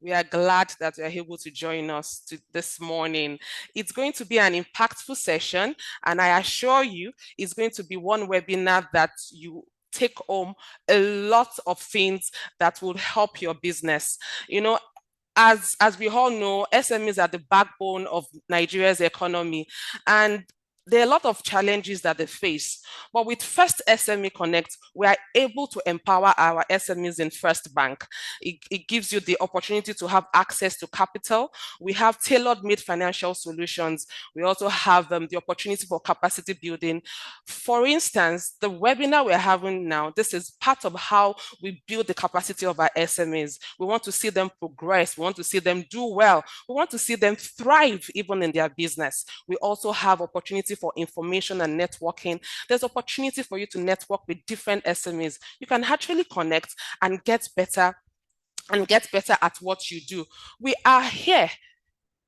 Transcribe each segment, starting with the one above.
We are glad that you are able to join us this morning. It's going to be an impactful session, and I assure you it's going to be one webinar that you take home a lot of things that will help your business. As we all know, SMEs are the backbone of Nigeria's economy, and there are a lot of challenges that they face. But with First SME Connect, we are able to empower our SMEs in First Bank. It gives you the opportunity to have access to capital. We have tailor-made financial solutions. We also have the opportunity for capacity building. For instance, the webinar we're having now, this is part of how we build the capacity of our SMEs. We want to see them progress. We want to see them do well. We want to see them thrive even in their business. We also have opportunity for information and networking. There's opportunity for you to network with different SMEs. You can actually connect and get better at what you do. We are here.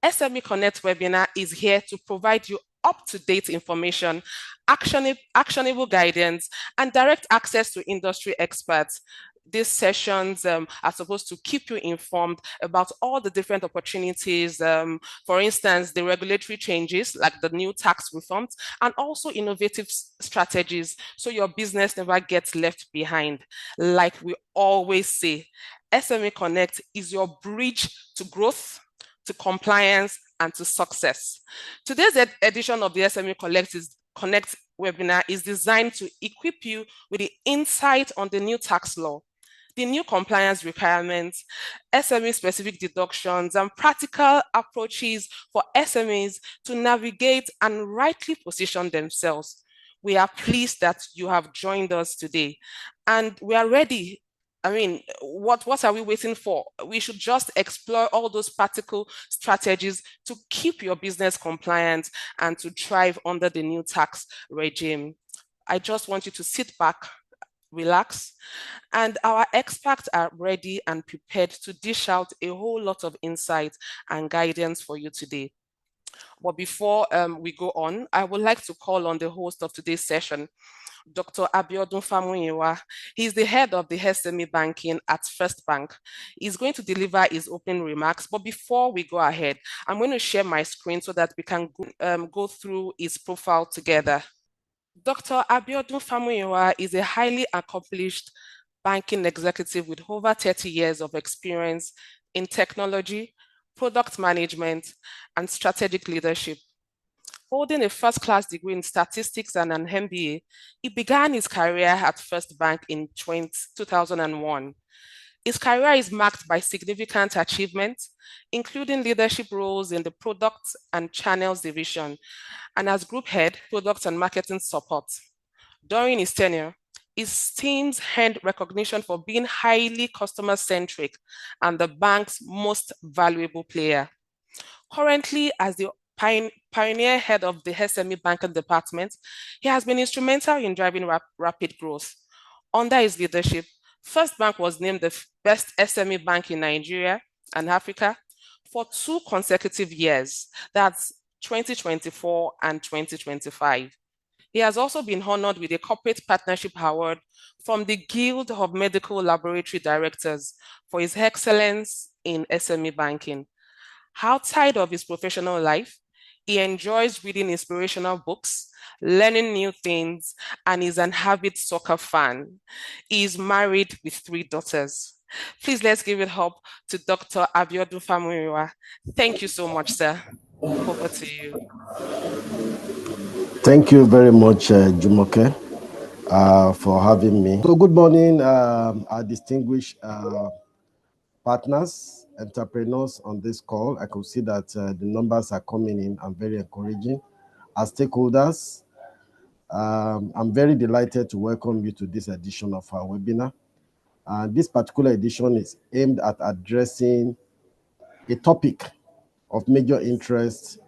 SME Connect webinar is here to provide you up-to-date information, actionable guidance, and direct access to industry experts. These sessions are supposed to keep you informed about all the different opportunities, for instance, the regulatory changes like the new tax reforms, and also innovative strategies so your business never gets left behind. Like we always say, SME Connect is your bridge to growth, to compliance, and to success. Today's edition of the SME Connect webinar is designed to equip you with the insight on the new tax law, the new compliance requirements, SME-specific deductions, and practical approaches for SMEs to navigate and rightly position themselves. We are pleased that you have joined us today, and we are ready. I mean, what are we waiting for? We should just explore all those practical strategies to keep your business compliant and to thrive under the new tax regime. I just want you to sit back, relax, and our experts are ready and prepared to dish out a whole lot of insight and guidance for you today. But before we go on, I would like to call on the host of today's session, Dr. Abiodun Famuyiwa. He's the head of the SME banking at First Bank. He's going to deliver his opening remarks. But before we go ahead, I'm going to share my screen so that we can go through his profile together. Dr. Abiodun Famuyiwa is a highly accomplished banking executive with over 30 years of experience in technology, product management, and strategic leadership. Holding a first-class degree in statistics and an MBA, he began his career at First Bank in 2001. His career is marked by significant achievements, including leadership roles in the products and channels division, and as group head, products and marketing support. During his tenure, his teams earned recognition for being highly customer-centric and the bank's most valuable player. Currently, as the pioneer head of the SME banking department, he has been instrumental in driving rapid growth. Under his leadership, First Bank was named the best SME bank in Nigeria and Africa for 2 consecutive years. That's 2024 and 2025. He has also been honored with a corporate partnership award from the Guild of Medical Laboratory Directors for his excellence in SME banking. Outside of his professional life, he enjoys reading inspirational books, learning new things, and is an avid soccer fan. He is married with 3 daughters. Please let's give it up to Dr. Abiodun Famuyiwa. Thank you so much, sir. Over to you. Thank you very much, Jumoke, for having me. So good morning, our distinguished partners, entrepreneurs on this call. I could see that the numbers are coming in and very encouraging. As stakeholders, I'm very delighted to welcome you to this edition of our webinar. This particular edition is aimed at addressing a topic of major interest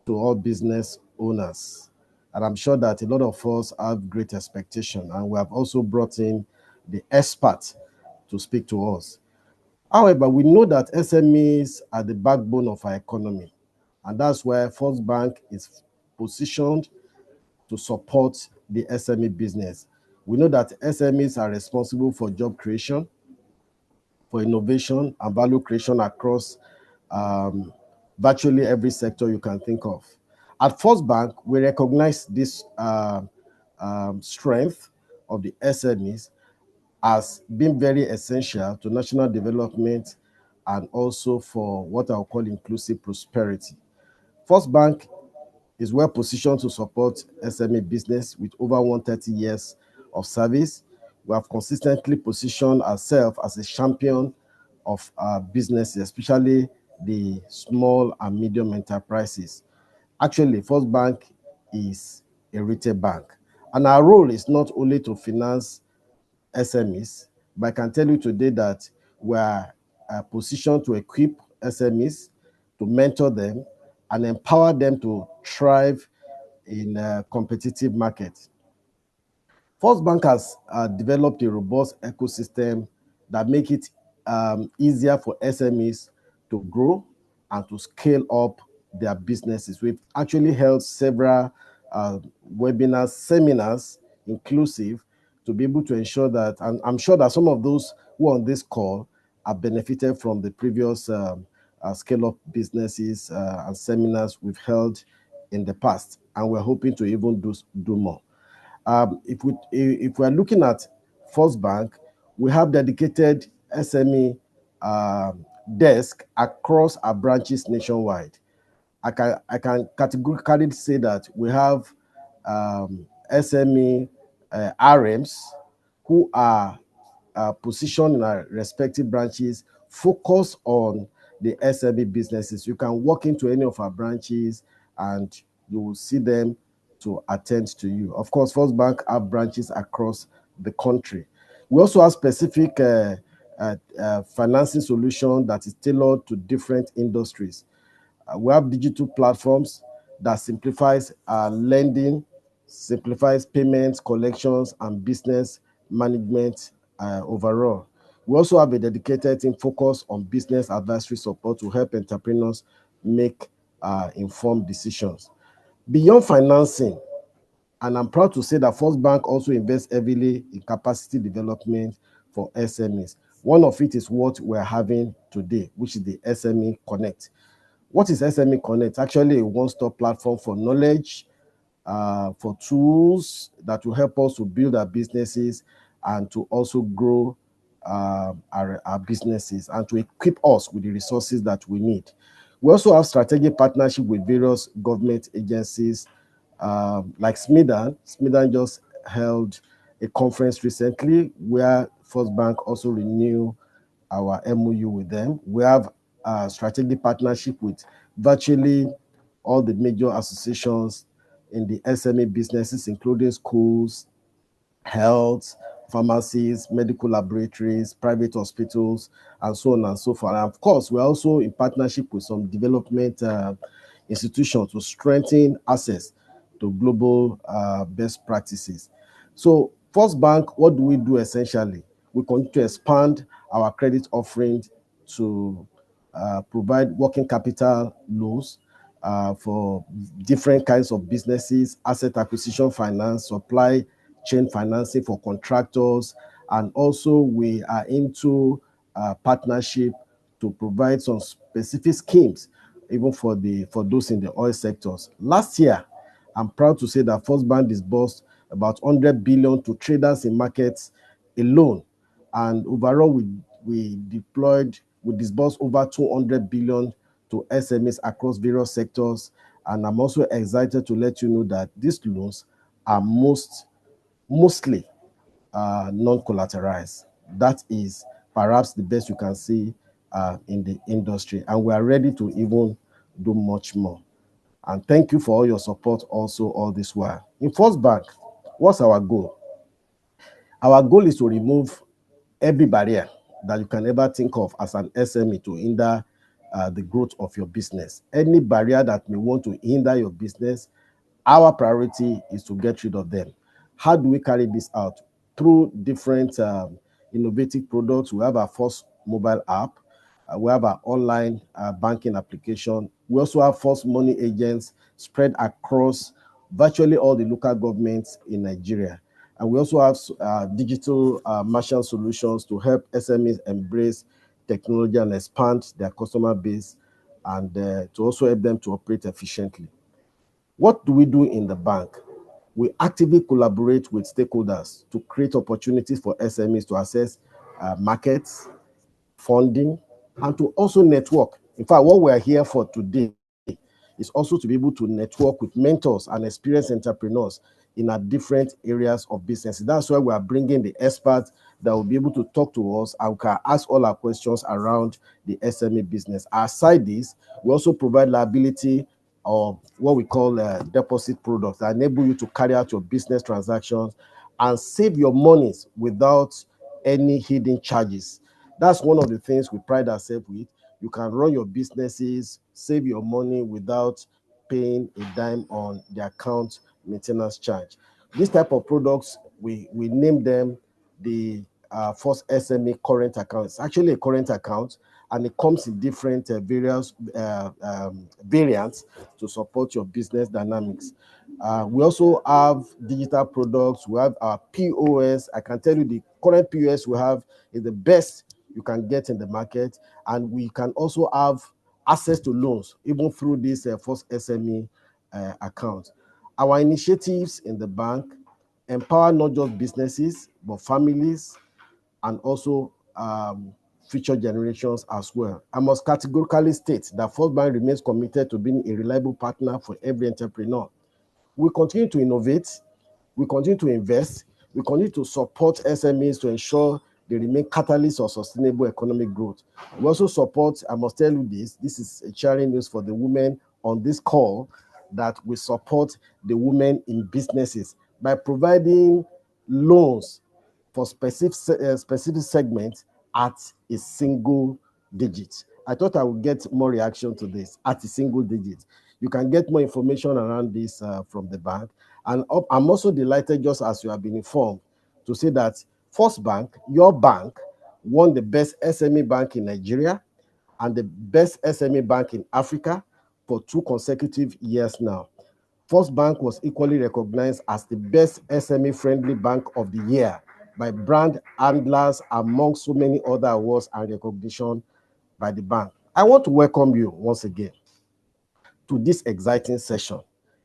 to all business owners. And I'm sure that a lot of us have great expectation, and we have also brought in the expert to speak to us. However, we know that SMEs are the backbone of our economy, and that's where First Bank is positioned to support the SME business. We know that SMEs are responsible for job creation, for innovation and value creation across virtually every sector you can think of. At First Bank, we recognize this strength of the SMEs as being very essential to national development and also for what I'll call inclusive prosperity. First Bank is well positioned to support SME business with over 130 years of service. We have consistently positioned ourselves as a champion of businesses, especially the small and medium enterprises. Actually, First Bank is a retail bank, and our role is not only to finance SMEs, but I can tell you today that we are positioned to equip SMEs, to mentor them, and empower them to thrive in a competitive market. First Bank has developed a robust ecosystem that make it easier for SMEs to grow and to scale up their businesses. We've actually held several webinars, seminars, inclusive, to be able to ensure that, and I'm sure that some of those who are on this call have benefited from the previous scale-up businesses and seminars we've held in the past, and we're hoping to even do more. If we're looking at First Bank, we have dedicated SME desk across our branches nationwide. I can categorically say that we have SME RMs who are positioned in our respective branches, focus on the SME businesses. You can walk into any of our branches and you will see them to attend to you. Of course, First Bank have branches across the country. We also have specific financing solution that is tailored to different industries. We have digital platforms that simplifies lending, simplifies payments, collections, and business management overall. We also have a dedicated team focused on business advisory support to help entrepreneurs make informed decisions. Beyond financing, and I'm proud to say that First Bank also invests heavily in capacity development for SMEs. One of it is what we're having today, which is the SME Connect. What is SME Connect? Actually, a one-stop platform for knowledge, for tools that will help us to build our businesses and to also grow our businesses and to equip us with the resources that we need. We also have strategic partnership with various government agencies like SMIDAN. SMIDAN just held a conference recently where First Bank also renewed our MOU with them. We have a strategic partnership with virtually all the major associations in the SME businesses, including schools, health, pharmacies, medical laboratories, private hospitals, and so on and so forth. And of course, we're also in partnership with some development institutions to strengthen access to global best practices. So, First Bank, what do we do essentially? We continue to expand our credit offerings to provide working capital loans for different kinds of businesses, asset acquisition finance, supply chain financing for contractors, and also we are into partnership to provide some specific schemes even for those in the oil sectors. Last year, I'm proud to say that First Bank disbursed about 100 billion to traders in markets alone, and overall we disbursed over 200 billion to SMEs across various sectors. And I'm also excited to let you know that these loans are mostly non-collateralized. That is perhaps the best you can see in the industry, and we are ready to even do much more. And thank you for all your support also all this while. In First Bank, what's our goal? Our goal is to remove every barrier that you can ever think of as an SME to hinder the growth of your business. Any barrier that may want to hinder your business, our priority is to get rid of them. How do we carry this out? Through different innovative products. We have our first mobile app. We have our online banking application. We also have first money agents spread across virtually all the local governments in Nigeria. And we also have digital merchant solutions to help SMEs embrace technology and expand their customer base, and to also help them to operate efficiently. What do we do in the bank? We actively collaborate with stakeholders to create opportunities for SMEs to access markets, funding, and to also network. In fact, what we're here for today is also to be able to network with mentors and experienced entrepreneurs in our different areas of business. That's why we are bringing the experts that will be able to talk to us and can ask all our questions around the SME business. Aside this, we also provide liability or what we call deposit products that enable you to carry out your business transactions and save your monies without any hidden charges. That's one of the things we pride ourselves with. You can run your businesses, save your money without paying a dime on the account maintenance charge. This type of products, we name them the first SME current account. It's actually a current account, and it comes in different various variants to support your business dynamics. We also have digital products. We have our POS. I can tell you the current POS we have is the best you can get in the market, and we can also have access to loans even through this first SME account. Our initiatives in the bank empower not just businesses but families and also future generations as well. I must categorically state that First Bank remains committed to being a reliable partner for every entrepreneur. We continue to innovate, we continue to invest, we continue to support SMEs to ensure they remain catalysts of sustainable economic growth. We also support, I must tell you this is a cheering news for the women on this call, that we support the women in businesses by providing loans for specific segments at a single digit. I thought I would get more reaction to this at a single digit. You can get more information around this from the bank. And I'm also delighted, just as you have been informed, to say that First Bank, your bank, won the best SME bank in Nigeria and the best SME bank in Africa for 2 consecutive years now. First Bank was equally recognized as the best SME-friendly bank of the year by brand handlers, among so many other awards and recognition by the bank. I want to welcome you once again to this exciting session.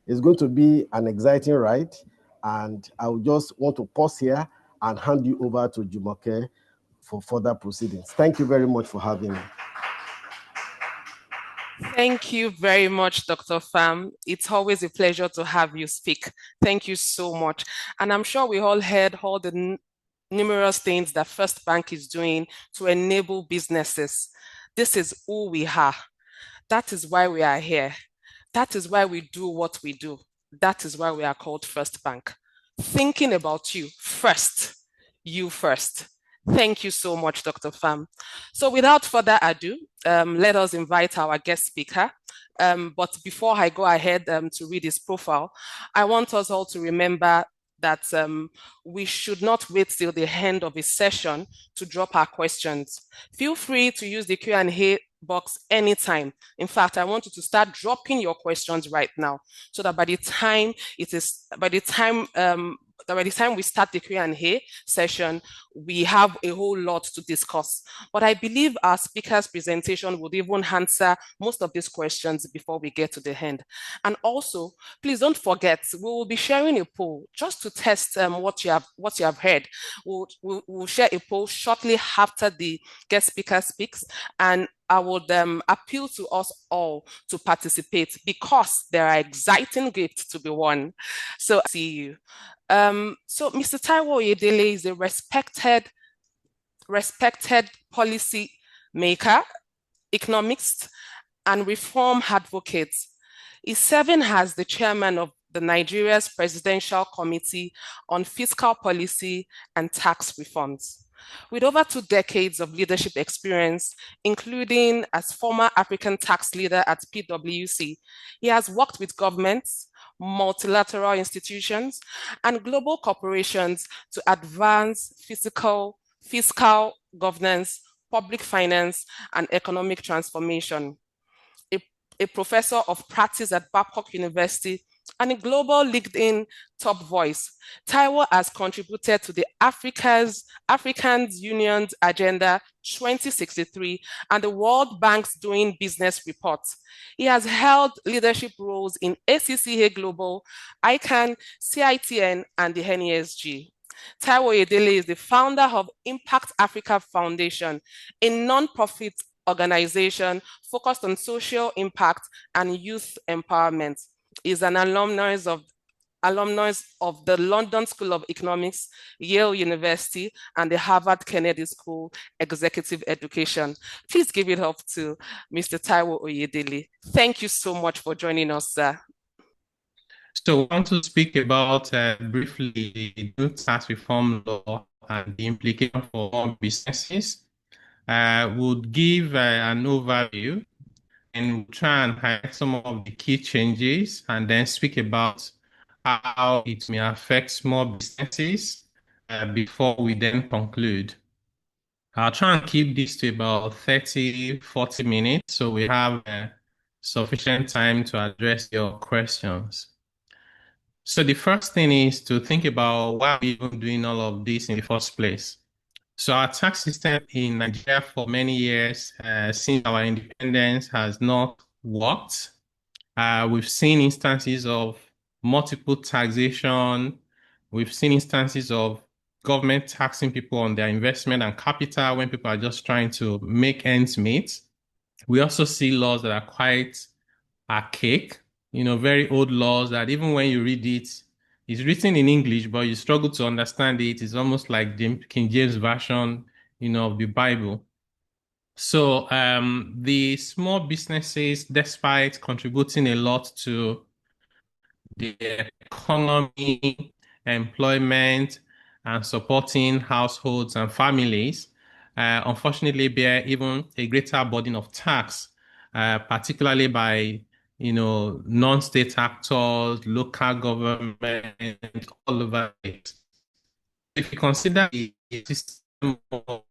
It's going to be an exciting ride, and I will just want to pause here and hand you over to Jumoke for further proceedings. Thank you very much for having me. Thank you very much, Dr. Pham. It's always a pleasure to have you speak. Thank you so much. And I'm sure we all heard all the numerous things that First Bank is doing to enable businesses. This is who we are. That is why we are here. That is why we do what we do. That is why we are called First Bank. Thinking about you first, you first. Thank you so much, Dr. Pham. So without further ado, let us invite our guest speaker. But before I go ahead to read his profile, I want us all to remember that we should not wait till the end of his session to drop our questions. Feel free to use the Q&A box anytime. In fact, I want you to start dropping your questions right now, so that by the time we start the Q&A session, we have a whole lot to discuss. But I believe our speaker's presentation would even answer most of these questions before we get to the end. And also, please don't forget, we will be sharing a poll just to test what you have heard. We'll share a poll shortly after the guest speaker speaks, and I would appeal to us all to participate, because there are exciting gifts to be won. So see you. So Mr. Taiwo Oyedele is a respected policy maker, economist, and reform advocate. He's serving as the chairman of the Nigeria's Presidential Committee on Fiscal Policy and Tax Reforms. With over 2 decades of leadership experience, including as former African tax leader at PwC, he has worked with governments, multilateral institutions, and global corporations to advance fiscal governance, public finance, and economic transformation. A professor of practice at Babcock University and a global LinkedIn top voice. Taiwo has contributed to the Africans Union's Agenda 2063 and the World Bank's Doing Business report. He has held leadership roles in ACCA Global, ICANN, CITN, and the NESG. Taiwo Edele is the founder of Impact Africa Foundation, a non-profit organization focused on social impact and youth empowerment. Is an alumnus of the London School of Economics, Yale University, and the Harvard Kennedy School Executive Education. Please give it up to Mr. Taiwo Oyedele. Thank you so much for joining us, sir. So I want to speak about briefly the new tax reform law and the implication for businesses. We'll give an overview and we'll try and highlight some of the key changes and then speak about how it may affect small businesses before we then conclude. I'll try and keep this to about 30, 40 minutes so we have sufficient time to address your questions. So the first thing is to think about why we're even doing all of this in the first place. So our tax system in Nigeria for many years, since our independence, has not worked. We've seen instances of multiple taxation. We've seen instances of government taxing people on their investment and capital when people are just trying to make ends meet. We also see laws that are quite archaic, very old laws that even when you read it, it's written in English, but you struggle to understand it. It's almost like the King James Version, of the Bible. So the small businesses, despite contributing a lot to the economy, employment, and supporting households and families, unfortunately bear even a greater burden of tax, particularly by non-state actors, local government, all over it. If you consider the system of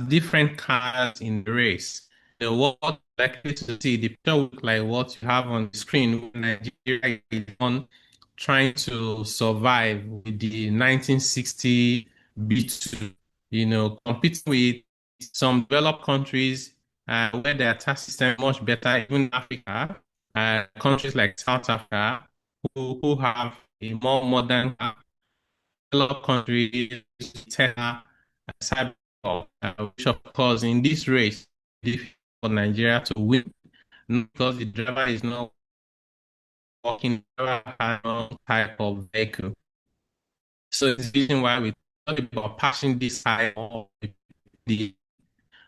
different cars in the race, what likely to see the picture look like what you have on the screen when Nigeria is on trying to survive with the 1960 B2, competing with some developed countries where their tax system is much better, even Africa, countries like South Africa, who have a more modern developed countries, Tesla, cyber, which of course in this race, difficult for Nigeria to win because the driver is not working type of vehicle. So it's the reason why we talk about passing this high on the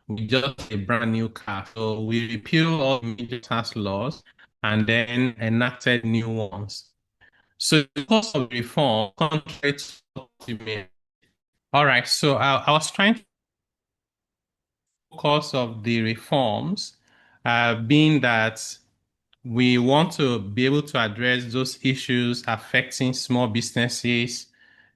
with just a brand new car. So we repeal all major tax laws and then enacted new ones. So the cost of reform, contrary to what you mean. All right, so I was trying to focus of the reforms being that we want to be able to address those issues affecting small businesses,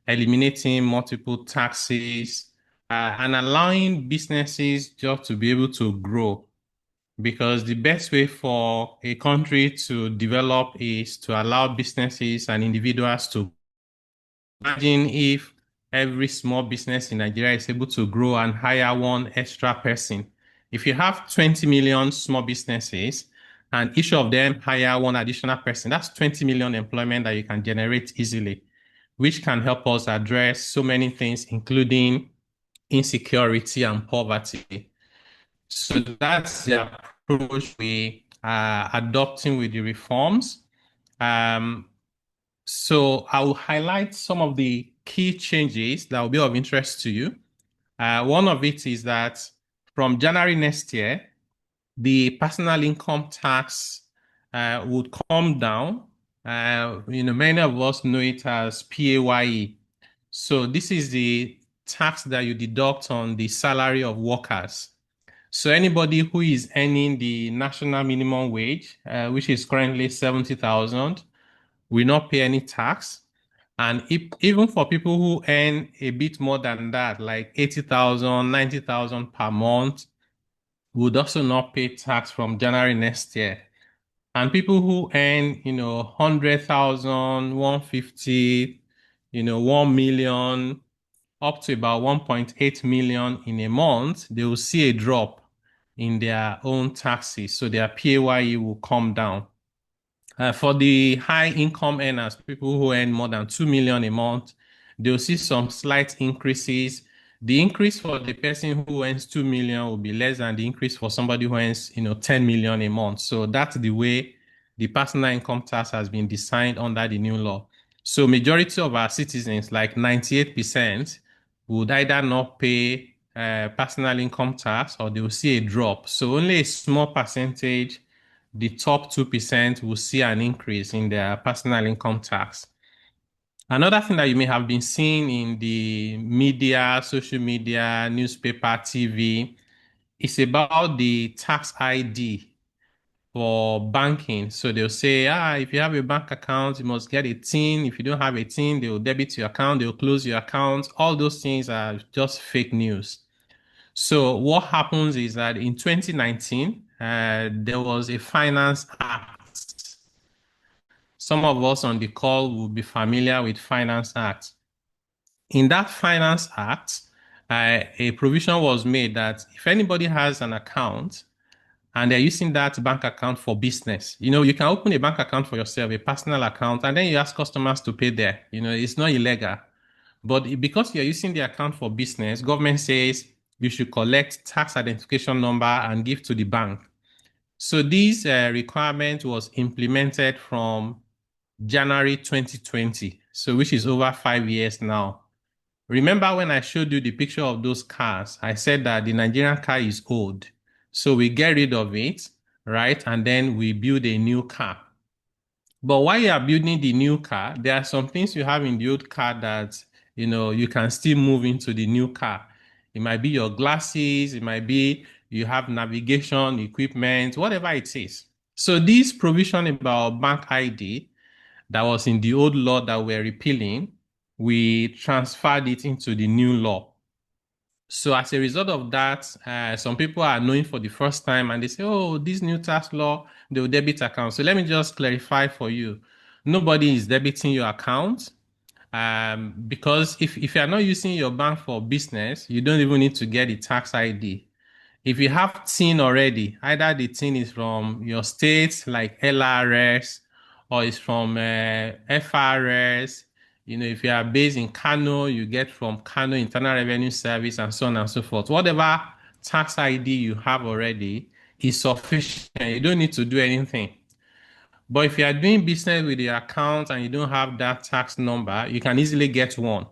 eliminating multiple taxes, and allowing businesses just to be able to grow. Because the best way for a country to develop is to allow businesses and individuals to imagine if every small business in Nigeria is able to grow and hire one extra person. If you have 20 million small businesses and each of them hire one additional person, that's 20 million employment that you can generate easily, which can help us address so many things, including insecurity and poverty. So that's the approach we are adopting with the reforms. So I will highlight some of the key changes that will be of interest to you. One of it is that from January next year, the personal income tax would come down. Many of us know it as PAYE. So this is the tax that you deduct on the salary of workers. So anybody who is earning the national minimum wage, which is currently 70,000, will not pay any tax. And even for people who earn a bit more than that, like 80,000, 90,000 per month, would also not pay tax from January next year. And people who earn, 100,000, 150, 1 million, up to about 1.8 million in a month, they will see a drop in their own taxes. So their PAYE will come down. For the high income earners, people who earn more than 2 million a month, they'll see some slight increases. The increase for the person who earns 2 million will be less than the increase for somebody who earns, 10 million a month. So that's the way the personal income tax has been designed under the new law. So majority of our citizens, like 98%, would either not pay personal income tax or they will see a drop. So only a small percentage, the top 2%, will see an increase in their personal income tax. Another thing that you may have been seeing in the media, social media, newspaper, TV, is about the tax ID for banking. So they'll say, if you have a bank account, you must get a TIN. If you don't have a TIN, they will debit your account, they will close your account. All those things are just fake news. So what happens is that in 2019, there was a finance act. Some of us on the call will be familiar with Finance Act. In that Finance Act, a provision was made that if anybody has an account and they're using that bank account for business, you can open a bank account for yourself, a personal account, and then you ask customers to pay there. It's not illegal. But because you're using the account for business, government says you should collect tax identification number and give to the bank. So this requirement was implemented from January 2020, so which is over 5 years now. Remember when I showed you the picture of those cars, I said that the Nigerian car is old. So we get rid of it, right? And then we build a new car. But while you are building the new car, there are some things you have in the old car that, you can still move into the new car. It might be your glasses, it might be you have navigation equipment, whatever it is. So this provision about bank ID that was in the old law that we're repealing, we transferred it into the new law. So as a result of that, some people are knowing for the first time and they say, oh, this new tax law, they will debit account. So let me just clarify for you. Nobody is debiting your account, because if you are not using your bank for business, you don't even need to get the tax ID. If you have TIN already, either the TIN is from your state, like LRS, or it's from FRS. If you are based in Kano, you get from Kano Internal Revenue Service, and so on and so forth. Whatever tax ID you have already is sufficient. You don't need to do anything. But if you are doing business with the account and you don't have that tax number, you can easily get one.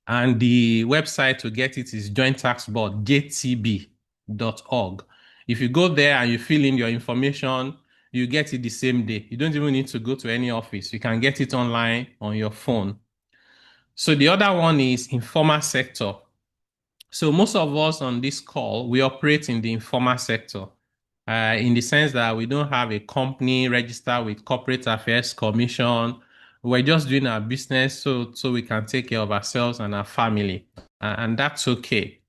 And the website to get it is Joint Tax Board, jtb.org. If you go there and you fill in your information, you get it the same day. You don't even need to go to any office. You can get it online on your phone. So the other one is informal sector. So most of us on this call, we operate in the informal sector, in the sense that we don't have a company registered with Corporate Affairs Commission. We're just doing our business so we can take care of ourselves and our family, and that's okay.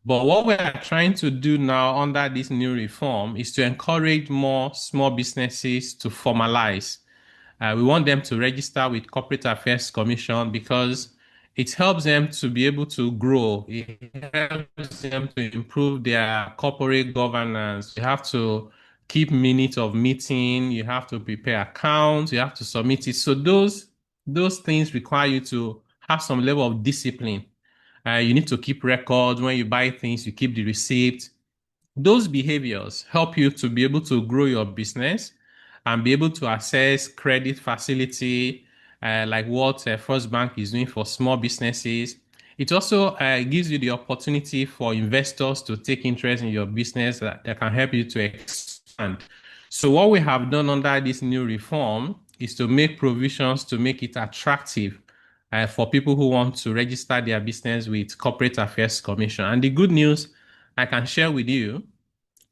But what we are trying to do now under this new reform is to encourage more small businesses to formalize. We want them to register with Corporate Affairs Commission because it helps them to be able to grow. It helps them to improve their corporate governance. You have to keep minutes of meeting. You have to prepare accounts. You have to submit it. So those things require you to have some level of discipline. You need to keep records. When you buy things, you keep the receipt. Those behaviors help you to be able to grow your business and be able to access credit facility, like what First Bank is doing for small businesses. It also gives you the opportunity for investors to take interest in your business that can help you to expand. So what we have done under this new reform is to make provisions to make it attractive for people who want to register their business with Corporate Affairs Commission. And the good news I can share with you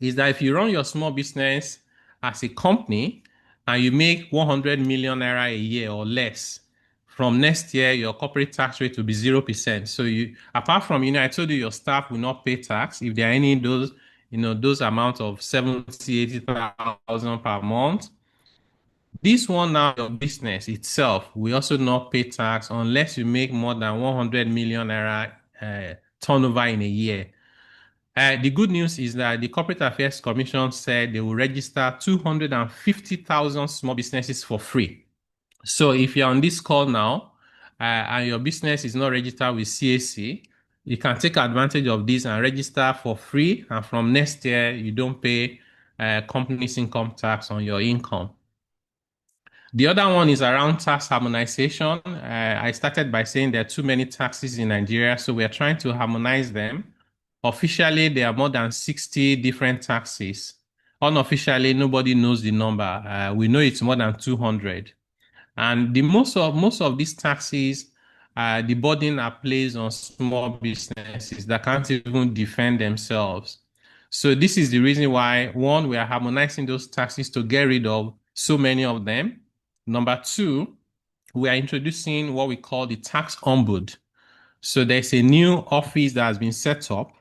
is that if you run your small business as a company and you make 100 million naira a year or less, from next year, your corporate tax rate will be 0%. So apart from, I told you your staff will not pay tax if there are any those amounts of 70, 80,000 per month. This one now, your business itself will also not pay tax unless you make more than 100 million naira turnover in a year. The good news is that the Corporate Affairs Commission said they will register 250,000 small businesses for free. So if you're on this call now and your business is not registered with CAC, you can take advantage of this and register for free. And from next year, you don't pay company's income tax on your income. The other one is around tax harmonization. I started by saying there are too many taxes in Nigeria, so we are trying to harmonize them. Officially, there are more than 60 different taxes. Unofficially, nobody knows the number. We know it's more than 200. And most of these taxes, the burden are placed on small businesses that can't even defend themselves. So this is the reason why, one, we are harmonizing those taxes to get rid of so many of them. Number two, we are introducing what we call the tax ombud. So there's a new office that has been set up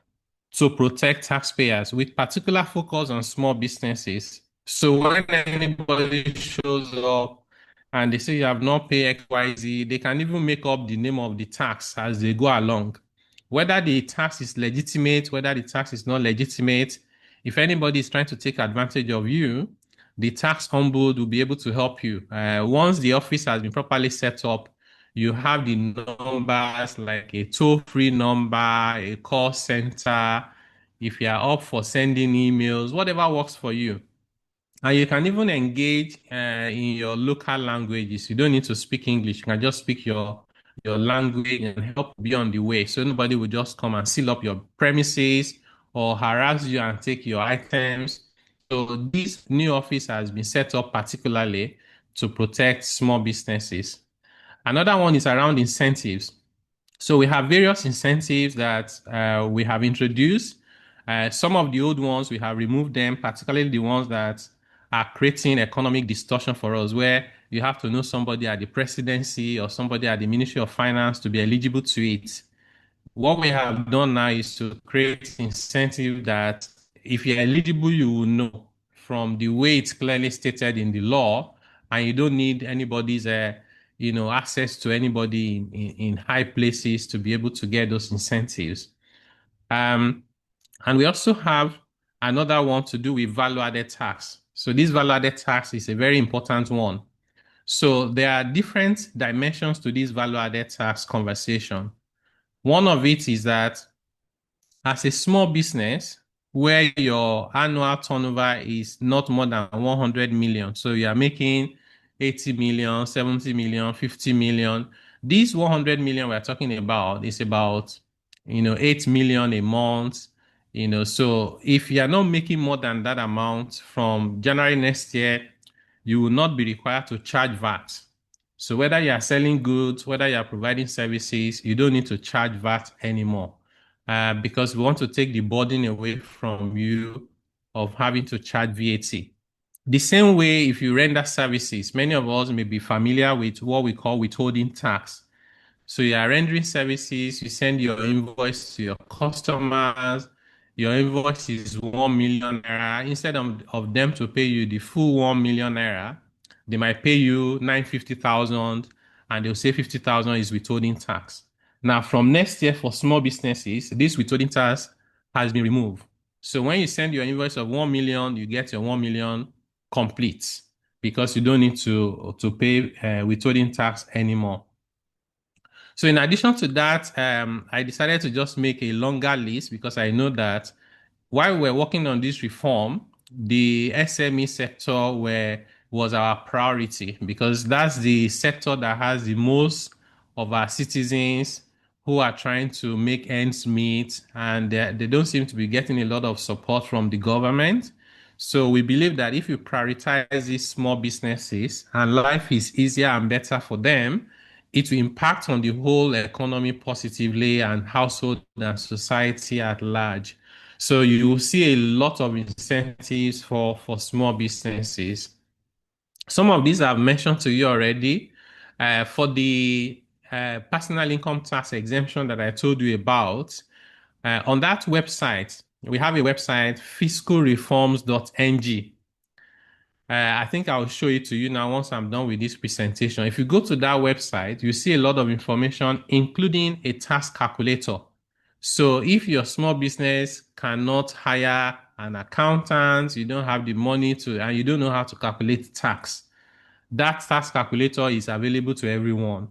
to protect taxpayers with particular focus on small businesses. So when anybody shows up and they say you have not paid XYZ, they can even make up the name of the tax as they go along. Whether the tax is legitimate, whether the tax is not legitimate, if anybody is trying to take advantage of you, the tax ombud will be able to help you. Once the office has been properly set up, you have the numbers like a toll-free number, a call center, if you are up for sending emails, whatever works for you. And you can even engage in your local languages. You don't need to speak English. You can just speak your language and help be on the way. So nobody will just come and seal up your premises or harass you and take your items. So this new office has been set up particularly to protect small businesses. Another one is around incentives. So we have various incentives that we have introduced. Some of the old ones, we have removed them, particularly the ones that are creating economic distortion for us, where you have to know somebody at the presidency or somebody at the Ministry of Finance to be eligible to it. What we have done now is to create incentive that if you're eligible, you will know from the way it's clearly stated in the law, and you don't need anybody's access to anybody in high places to be able to get those incentives. And we also have another one to do with value-added tax. So this value-added tax is a very important one. So there are different dimensions to this value-added tax conversation. One of it is that as a small business where your annual turnover is not more than 100 million, so you are making 80 million, 70 million, 50 million. This 100 million we're talking about is about, 8 million a month. So if you are not making more than that amount from January next year, you will not be required to charge VAT. So whether you are selling goods, whether you are providing services, you don't need to charge VAT anymore. Because we want to take the burden away from you of having to charge VAT. The same way, if you render services, many of us may be familiar with what we call withholding tax. So you are rendering services, you send your invoice to your customers, your invoice is 1 million naira. Instead of them to pay you the full 1 million naira, they might pay you 950,000 and they'll say 50,000 is withholding tax. Now, from next year for small businesses, this withholding tax has been removed. So when you send your invoice of 1 million, you get your 1 million complete because you don't need to pay withholding tax anymore. So in addition to that, I decided to just make a longer list because I know that while we're working on this reform, the SME sector was our priority because that's the sector that has the most of our citizens who are trying to make ends meet, and they don't seem to be getting a lot of support from the government. So we believe that if you prioritize these small businesses and life is easier and better for them, it will impact on the whole economy positively and household and society at large. So you will see a lot of incentives for small businesses. Some of these I've mentioned to you already. For the personal income tax exemption that I told you about, on that website, we have a website, fiscalreforms.ng. I think I'll show it to you now once I'm done with this presentation. If you go to that website, you see a lot of information, including a tax calculator. So if your small business cannot hire an accountant, you don't have the money to, and you don't know how to calculate tax, that tax calculator is available to everyone.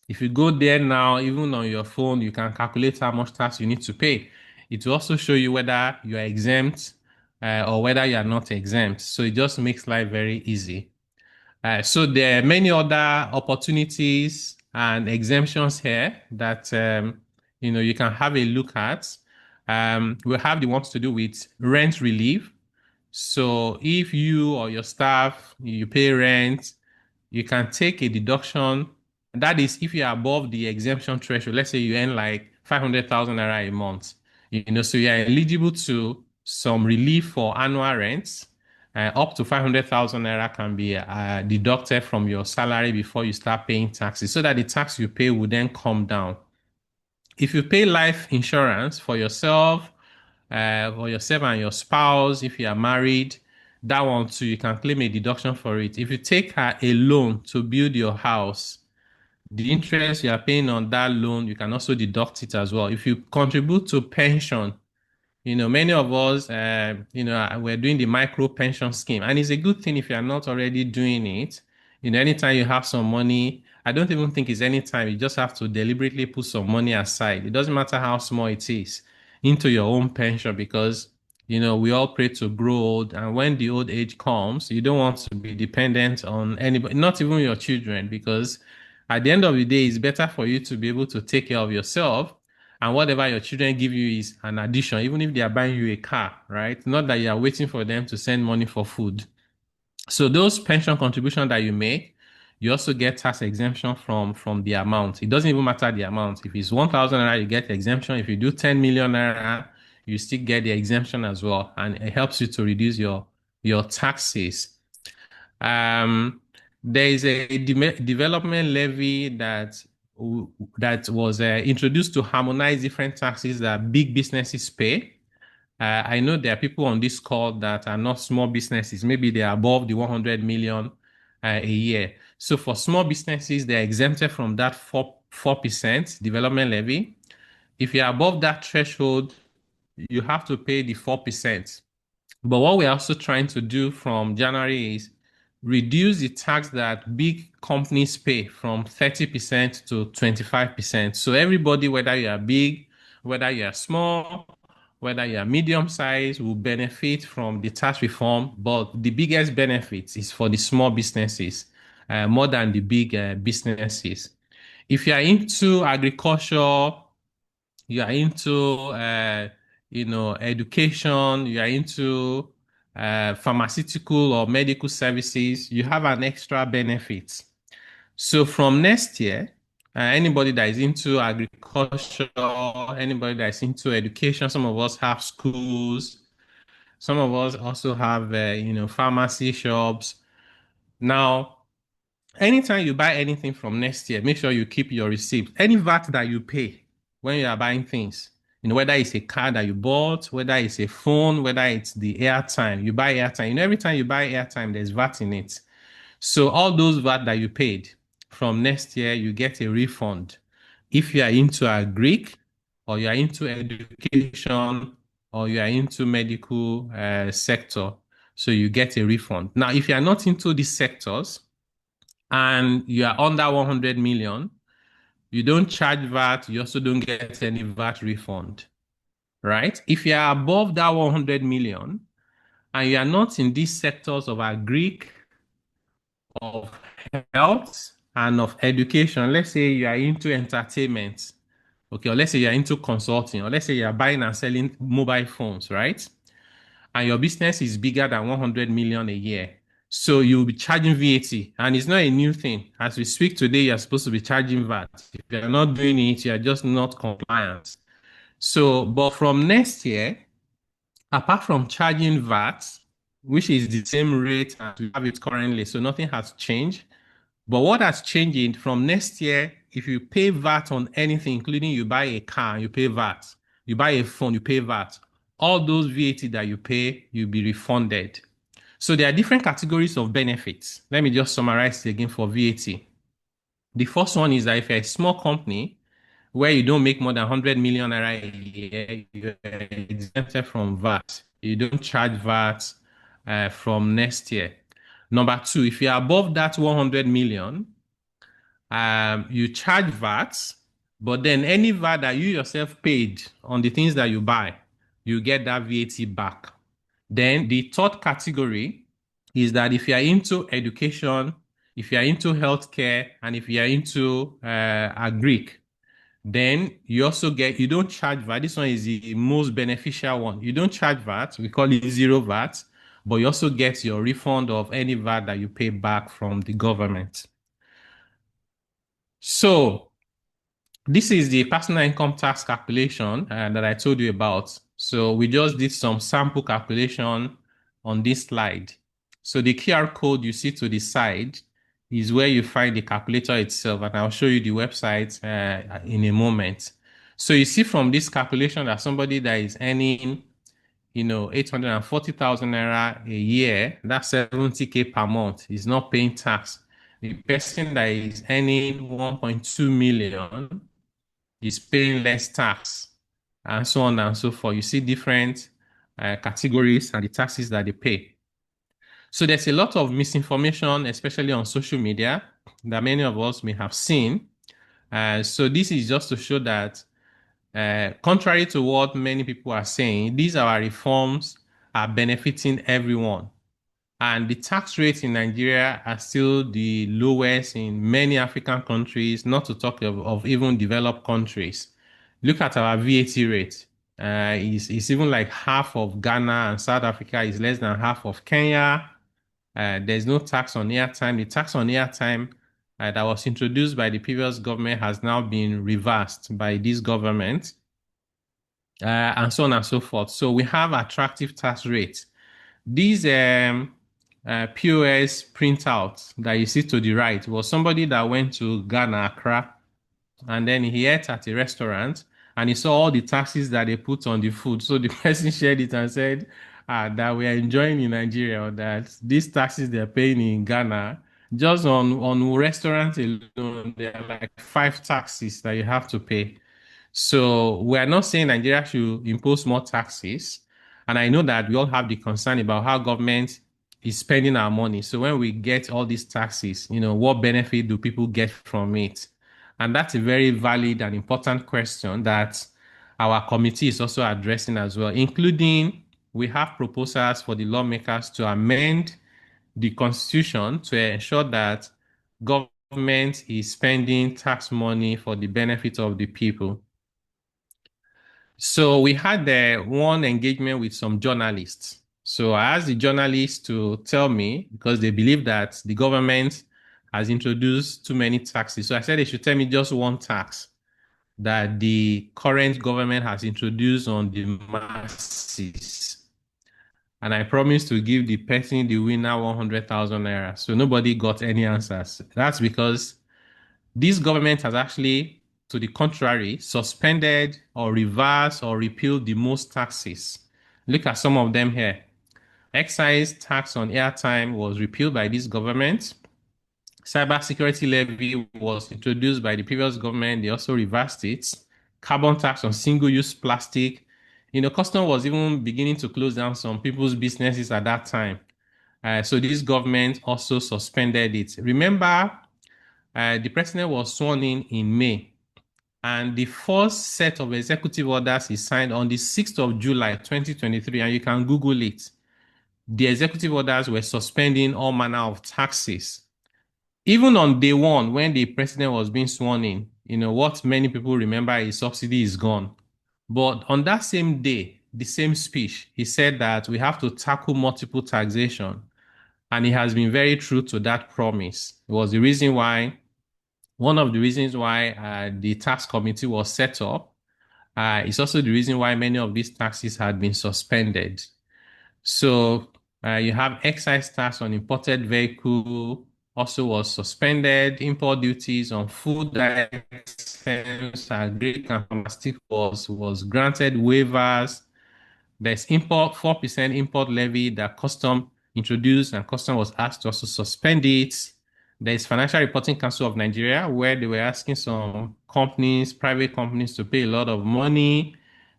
If you go there now, even on your phone, you can calculate how much tax you need to pay. It will also show you whether you are exempt or whether you are not exempt. So it just makes life very easy. So there are many other opportunities and exemptions here that you can have a look at. We'll have the ones to do with rent relief. So if you or your staff, you pay rent, you can take a deduction. That is if you're above the exemption threshold. Let's say you earn like 500,000 naira a month. So you're eligible to some relief for annual rents. Up to 500,000 naira can be deducted from your salary before you start paying taxes, so that the tax you pay will then come down. If you pay life insurance for yourself, or yourself and your spouse, if you are married, that one too, you can claim a deduction for it. If you take a loan to build your house, the interest you are paying on that loan, you can also deduct it as well. If you contribute to pension, many of us, we're doing the micro pension scheme, and it's a good thing if you are not already doing it. Anytime you have some money, I don't even think it's anytime. You just have to deliberately put some money aside. It doesn't matter how small it is into your own pension, because, we all pray to grow old. And when the old age comes, you don't want to be dependent on anybody, not even your children, because at the end of the day, it's better for you to be able to take care of yourself, and whatever your children give you is an addition, even if they are buying you a car, right? Not that you are waiting for them to send money for food. So those pension contributions that you make, you also get tax exemption from the amount. It doesn't even matter the amount. If it's 1,000 naira, you get exemption. If you do 10 million naira, you still get the exemption as well. And it helps you to reduce your taxes. There is a development levy that was introduced to harmonize different taxes that big businesses pay. I know there are people on this call that are not small businesses. Maybe they are above the 100 million a year. So for small businesses, they're exempted from that 4% development levy. If you're above that threshold, you have to pay the 4%. But what we're also trying to do from January is reduce the tax that big companies pay from 30% to 25%. So everybody, whether you are big, whether you are small, whether you are medium size, will benefit from the tax reform. But the biggest benefit is for the small businesses, more than the big businesses. If you are into agriculture, you are into education, you are into pharmaceutical or medical services, you have an extra benefit. So from next year, anybody that is into agriculture, anybody that is into education, some of us have schools, some of us also have pharmacy shops. Now, anytime you buy anything from next year, make sure you keep your receipt. Any VAT that you pay when you are buying things, whether it's a car that you bought, whether it's a phone, whether it's the airtime, you buy airtime. Every time you buy airtime, there's VAT in it. So all those VAT that you paid from next year, you get a refund. If you are into a Greek, or you are into education, or you are into medical sector, so you get a refund. Now, if you are not into these sectors, and you are under 100 million, you don't charge VAT, you also don't get any VAT refund, right? If you are above that 100 million and you are not in these sectors of agric, of health, and of education, let's say you are into entertainment, okay, or let's say you are into consulting, or let's say you are buying and selling mobile phones, right? And your business is bigger than 100 million a year. So you'll be charging VAT, and it's not a new thing. As we speak today, you're supposed to be charging VAT. If you're not doing it, you're just not compliant. So, but from next year, apart from charging VAT, which is the same rate as we have it currently, so nothing has changed. But what has changed from next year, if you pay VAT on anything, including you buy a car, you pay VAT. You buy a phone, you pay VAT. All those VAT that you pay, you'll be refunded. So there are different categories of benefits. Let me just summarize it again for VAT. The first one is that if you're a small company where you don't make more than 100 million naira a year, you're exempted from VAT. You don't charge VAT from next year. Number two, if you're above that 100 million, you charge VAT, but then any VAT that you yourself paid on the things that you buy, you get that VAT back. Then the third category is that if you are into education, if you are into healthcare, and if you are into agric, then you also get, you don't charge VAT. This one is the most beneficial one. You don't charge VAT. We call it zero VAT, but you also get your refund of any VAT that you pay back from the government. So this is the personal income tax calculation that I told you about. So we just did some sample calculation on this slide. So the QR code you see to the side is where you find the calculator itself, and I'll show you the website in a moment. So you see from this calculation that somebody that is earning, 840,000 naira a year, that's 70K per month, is not paying tax. The person that is earning 1.2 million is paying less tax, and so on and so forth. You see different categories and the taxes that they pay. So there's a lot of misinformation, especially on social media, that many of us may have seen. So this is just to show that, contrary to what many people are saying, these our reforms are benefiting everyone. And the tax rates in Nigeria are still the lowest in many African countries, not to talk of even developed countries. Look at our VAT rate. It's even like half of Ghana, and South Africa is less than half of Kenya. There's no tax on airtime. The tax on airtime that was introduced by the previous government has now been reversed by this government, and so on and so forth. So we have attractive tax rates. These POS printouts that you see to the right was somebody that went to Ghana, Accra, and then he ate at a restaurant and he saw all the taxes that they put on the food. So the person shared it and said that we are enjoying in Nigeria, or that these taxes they're paying in Ghana, just on restaurants alone, there are like 5 taxes that you have to pay. So we are not saying Nigeria should impose more taxes. And I know that we all have the concern about how government is spending our money. So when we get all these taxes, what benefit do people get from it? And that's a very valid and important question that our committee is also addressing as well, including we have proposals for the lawmakers to amend the constitution to ensure that government is spending tax money for the benefit of the people. So we had one engagement with some journalists. So I asked the journalists to tell me, because they believe that the government has introduced too many taxes. So I said they should tell me just one tax that the current government has introduced on the masses. And I promised to give the person, the winner, 100,000 naira. So nobody got any answers. That's because this government has actually, to the contrary, suspended or reversed or repealed the most taxes. Look at some of them here. Excise tax on airtime was repealed by this government. Cybersecurity levy was introduced by the previous government. They also reversed it. Carbon tax on single-use plastic. Custom was even beginning to close down some people's businesses at that time. So this government also suspended it. Remember, the president was sworn in May, and the first set of executive orders he signed on the 6th of July, 2023, and you can Google it. The executive orders were suspending all manner of taxes. Even on day one, when the president was being sworn in, what many people remember is subsidy is gone. But on that same day, the same speech, he said that we have to tackle multiple taxation. And he has been very true to that promise. It was the reason why, one of the reasons why the tax committee was set up. It's also the reason why many of these taxes had been suspended. So you have excise tax on imported vehicle also was suspended. Import duties on food items, agric and pharmaceutical was granted waivers. There's 4% import levy that custom introduced and custom was asked to also suspend it. There is Financial Reporting Council of Nigeria, where they were asking some companies, private companies, to pay a lot of money.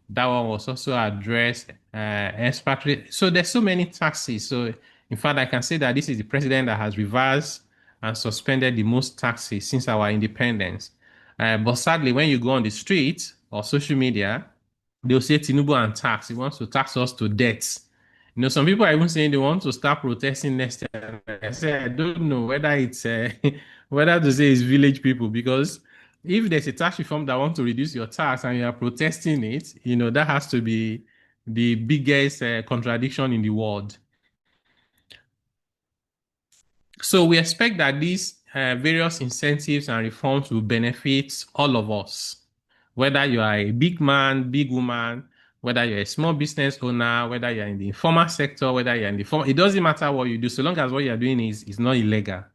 That one was also addressed. Expatriate. So there's so many taxes. So in fact, I can say that this is the president that has reversed and suspended the most taxes since our independence. But sadly, when you go on the street or social media, they'll say Tinubu and tax. He wants to tax us to death. Some people are even saying they want to start protesting next year. I say I don't know whether it's whether to say it's village people, because if there's a tax reform that want to reduce your tax and you are protesting it, that has to be the biggest contradiction in the world. So we expect that these various incentives and reforms will benefit all of us, whether you are a big man, big woman, whether you're a small business owner, whether you're in the informal sector, whether you're in the formal, it doesn't matter what you do, so long as what you're doing is not illegal.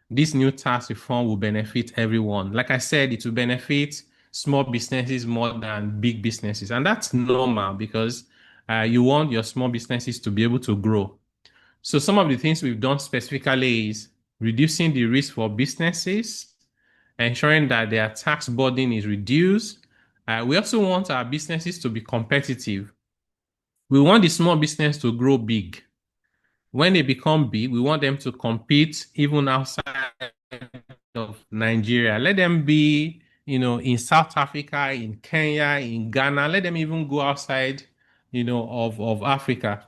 This new tax reform will benefit everyone. Like I said, it will benefit small businesses more than big businesses. And that's normal, because you want your small businesses to be able to grow. So some of the things we've done specifically is reducing the risk for businesses, ensuring that their tax burden is reduced. We also want our businesses to be competitive. We want the small business to grow big. When they become big, we want them to compete even outside of Nigeria. Let them be, in South Africa, in Kenya, in Ghana. Let them even go outside, of Africa.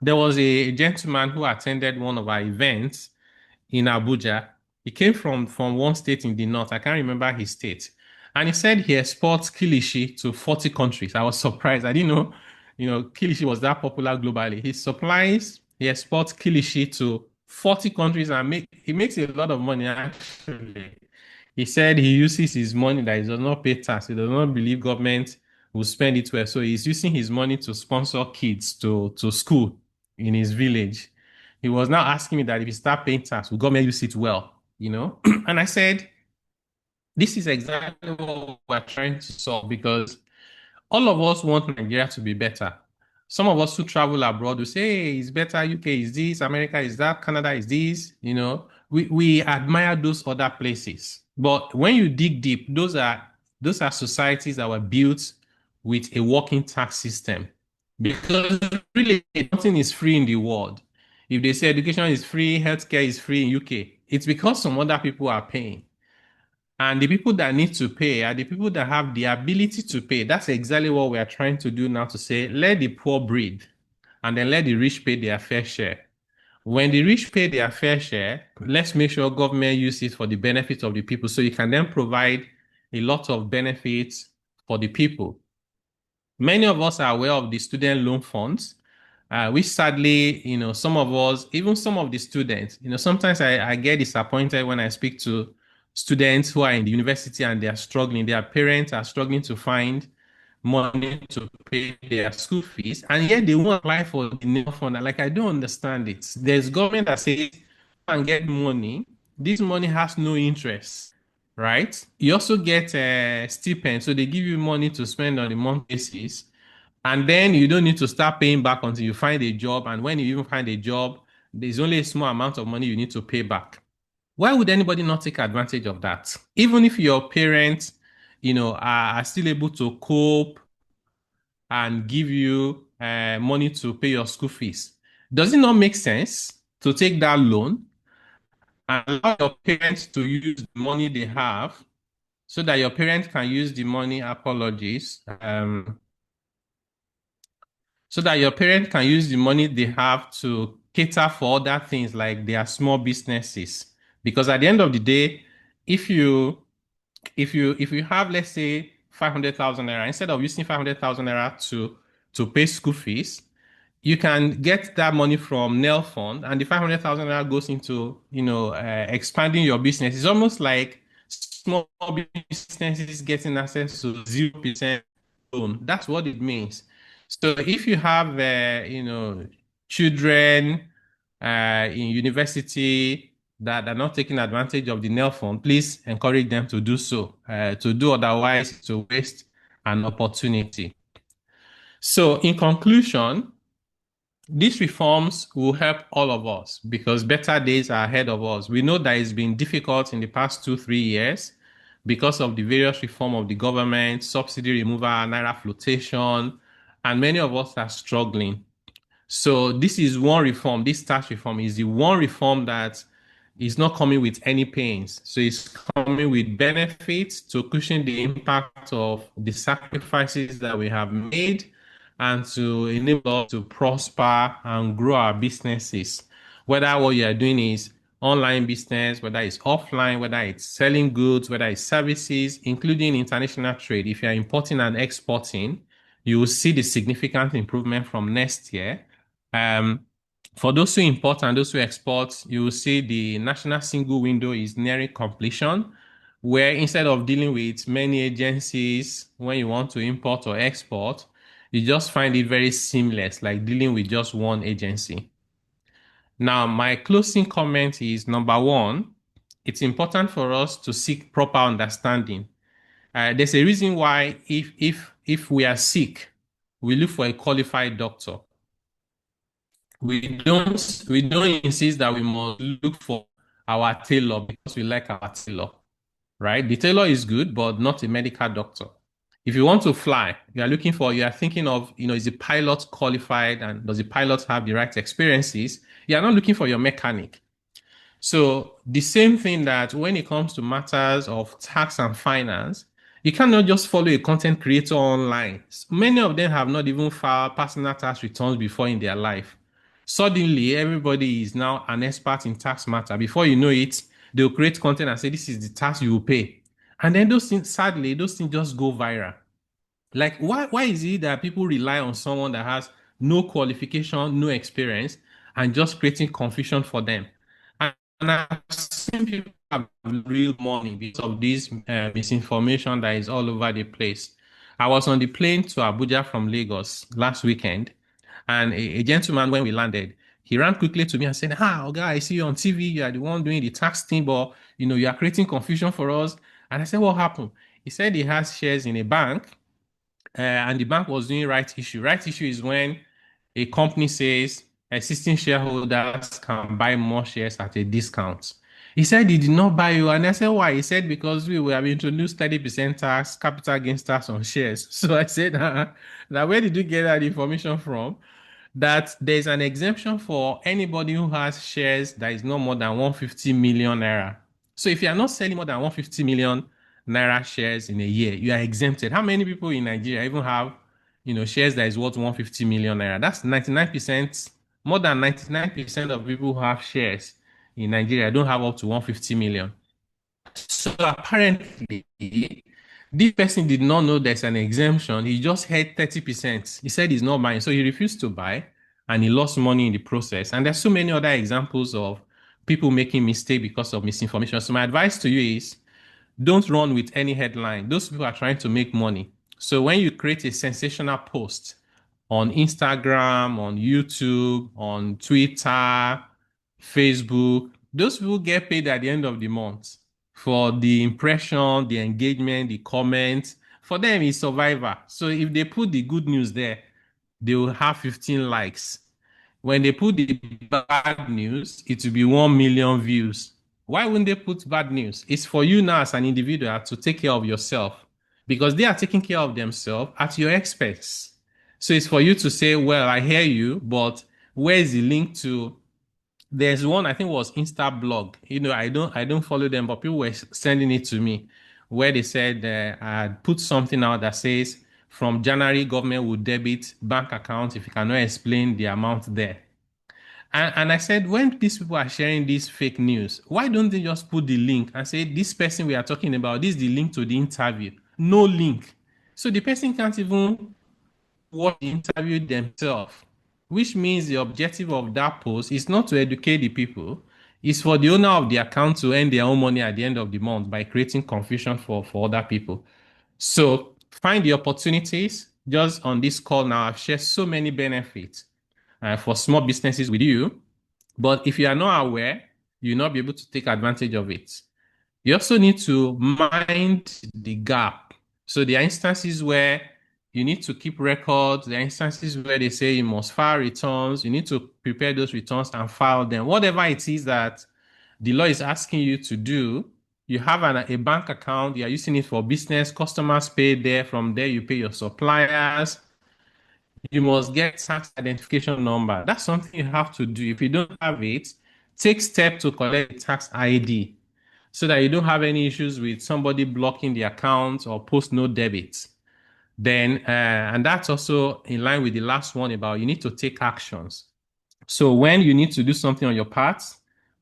There was a gentleman who attended one of our events in Abuja. He came from one state in the north. I can't remember his state. And he said he exports kilishi to 40 countries. I was surprised. I didn't know, kilishi was that popular globally. He exports kilishi to 40 countries, and he makes a lot of money, actually. He said he uses his money that he does not pay tax. He does not believe government will spend it well. So he's using his money to sponsor kids to school in his village. He was now asking me that if he start paying tax, will government use it well? And I said, this is exactly what we're trying to solve, because all of us want Nigeria to be better. Some of us who travel abroad will say, hey, it's better, UK is this, America is that, Canada is this. We admire those other places. But when you dig deep, those are societies that were built with a working tax system. Because really, nothing is free in the world. If they say education is free, healthcare is free in UK, it's because some other people are paying. And the people that need to pay are the people that have the ability to pay. That's exactly what we are trying to do now, to say, let the poor breed and then let the rich pay their fair share. When the rich pay their fair share, let's make sure government uses it for the benefit of the people, so you can then provide a lot of benefits for the people. Many of us are aware of the student loan funds, which sadly, some of us, even some of the students, sometimes I get disappointed when I speak to students who are in the university and they are struggling. Their parents are struggling to find money to pay their school fees, and yet they won't apply for the NEL fund. Like, I don't understand it. There's government that says you can get money. This money has no interest, right? You also get a stipend, so they give you money to spend on a month basis, and then you don't need to start paying back until you find a job. And when you even find a job, there's only a small amount of money you need to pay back. Why would anybody not take advantage of that? Even if your parents, are still able to cope and give you money to pay your school fees, does it not make sense to take that loan and allow your parents to use the money they have, so that your parents can use the money, so that your parents can use the money they have to cater for other things like their small businesses? Because at the end of the day, if you have, let's say, 500,000 naira, instead of using 500,000 naira to pay school fees, you can get that money from NEL fund, and the 500,000 naira goes into, expanding your business. It's almost like small businesses getting access to 0% loan. That's what it means. So if you have, children in university that are not taking advantage of the NEL fund, please encourage them to do so. To do otherwise, to waste an opportunity. So in conclusion, These reforms will help all of us because better days are ahead of us. We know that it's been difficult in the past 2, 3 years because of the various reform of the government, subsidy removal, naira flotation, and many of us are struggling. So this is one reform. This tax reform is the one reform that is not coming with any pains. So it's coming with benefits to cushion the impact of the sacrifices that we have made and to enable us to prosper and grow our businesses. Whether what you are doing is online business, whether it's offline, whether it's selling goods, whether it's services, including international trade. If you're importing and exporting, you will see the significant improvement from next year. Um, for those who import and those who export, you will see the national single window is nearing completion, where instead of dealing with many agencies when you want to import or export, you just find it very seamless, like dealing with just one agency. Now, my closing comment is number one, it's important for us to seek proper understanding. There's a reason why if we are sick, we look for a qualified doctor. We don't insist that we must look for our tailor because we like our tailor, right? The tailor is good, but not a medical doctor. If you want to fly, you are thinking of, is the pilot qualified and does the pilot have the right experiences? You are not looking for your mechanic. So the same thing that when it comes to matters of tax and finance, you cannot just follow a content creator online. Many of them have not even filed personal tax returns before in their life. Suddenly, everybody is now an expert in tax matter. Before you know it, they'll create content and say, this is the tax you will pay. And then sadly, those things just go viral. Like, why is it that people rely on someone that has no qualification, no experience, and just creating confusion for them? And I've seen people have real money because of this misinformation that is all over the place. I was on the plane to Abuja from Lagos last weekend, and a gentleman, when we landed, he ran quickly to me and said, okay, I see you on TV. You are the one doing the tax thing, but you are creating confusion for us. And I said, what happened? He said he has shares in a bank and the bank was doing right issue. Right issue is when a company says existing shareholders can buy more shares at a discount. He said he did not buy you. And I said, why? He said, because we have introduced 30% tax, capital gains tax on shares. So I said, now where did you get that information from? That there's an exemption for anybody who has shares that is no more than 150 million naira. So if you are not selling more than 150 million naira shares in a year, you are exempted. How many people in Nigeria even have, shares that is worth 150 million naira? That's 99%, more than 99% of people who have shares in Nigeria don't have up to 150 million. So apparently, this person did not know there's an exemption. He just had 30%. He said he's not buying. So he refused to buy and he lost money in the process. And there's so many other examples of people making mistakes because of misinformation. So my advice to you is don't run with any headline. Those people are trying to make money. So when you create a sensational post on Instagram, on YouTube, on Twitter, Facebook, those people get paid at the end of the month for the impression, the engagement, the comments. For them, it's survivor. So if they put the good news there, they will have 15 likes. When they put the bad news, it will be 1 million views. Why wouldn't they put bad news? It's for you now as an individual to take care of yourself because they are taking care of themselves at your expense. So it's for you to say, well, I hear you, but where's the link to? There's one I think was Insta blog. I don't follow them, but people were sending it to me where they said I had put something out that says from January government will debit bank account if you cannot explain the amount there. And I said, when these people are sharing this fake news, why don't they just put the link and say, this person we are talking about, this is the link to the interview? No link. So the person can't even watch the interview themselves, which means the objective of that post is not to educate the people, it's for the owner of the account to earn their own money at the end of the month by creating confusion for other people. So find the opportunities. Just on this call now, I've shared so many benefits for small businesses with you. But if you are not aware, you'll not be able to take advantage of it. You also need to mind the gap. So there are instances where You need to keep records. There are instances where they say you must file returns. You need to prepare those returns and file them. Whatever it is that the law is asking you to do, you have a bank account, you are using it for business, customers pay there, from there you pay your suppliers. You must get tax identification number. That's something you have to do. If you don't have it, take steps to collect tax ID so that you don't have any issues with somebody blocking the account or post no debit. Then, and that's also in line with the last one about you need to take actions. So when you need to do something on your part,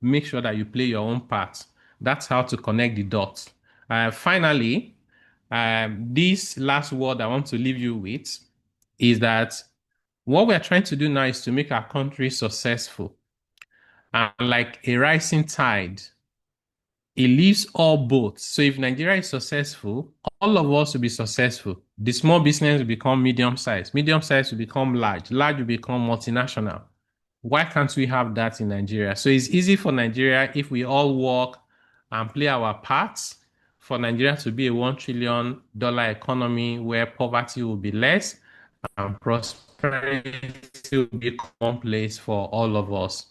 make sure that you play your own part. That's how to connect the dots. Finally, this last word I want to leave you with is that what we're trying to do now is to make our country successful. And like a rising tide, it lifts all boats. So if Nigeria is successful, all of us will be successful. The small business will become medium size will become large will become multinational. Why can't we have that in Nigeria? So it's easy for Nigeria if we all work and play our parts for Nigeria to be a $1 trillion economy where poverty will be less and prosperity will be commonplace for all of us.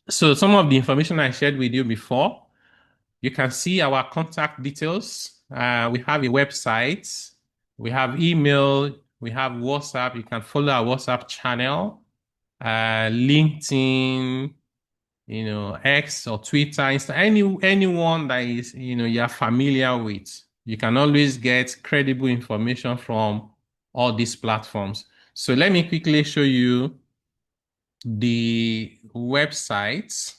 So some of the information I shared with you before, you can see our contact details. We have a website, we have email, we have WhatsApp. You can follow our WhatsApp channel, LinkedIn, X or Twitter, Insta, anyone that is, you're familiar with. You can always get credible information from all these platforms. So let me quickly show you the websites.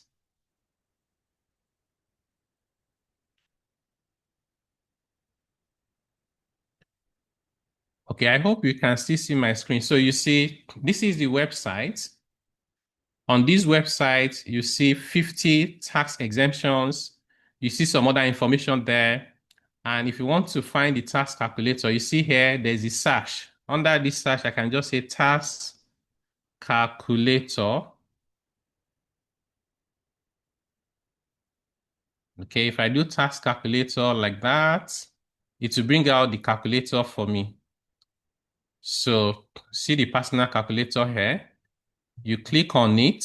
Okay, I hope you can still see my screen. So you see, this is the website. On this website, you see 50 tax exemptions. You see some other information there. And if you want to find the tax calculator, you see here, there's a search. Under this search, I can just say tax calculator. Okay, if I do tax calculator like that, it will bring out the calculator for me. So see the personal calculator here. You click on it,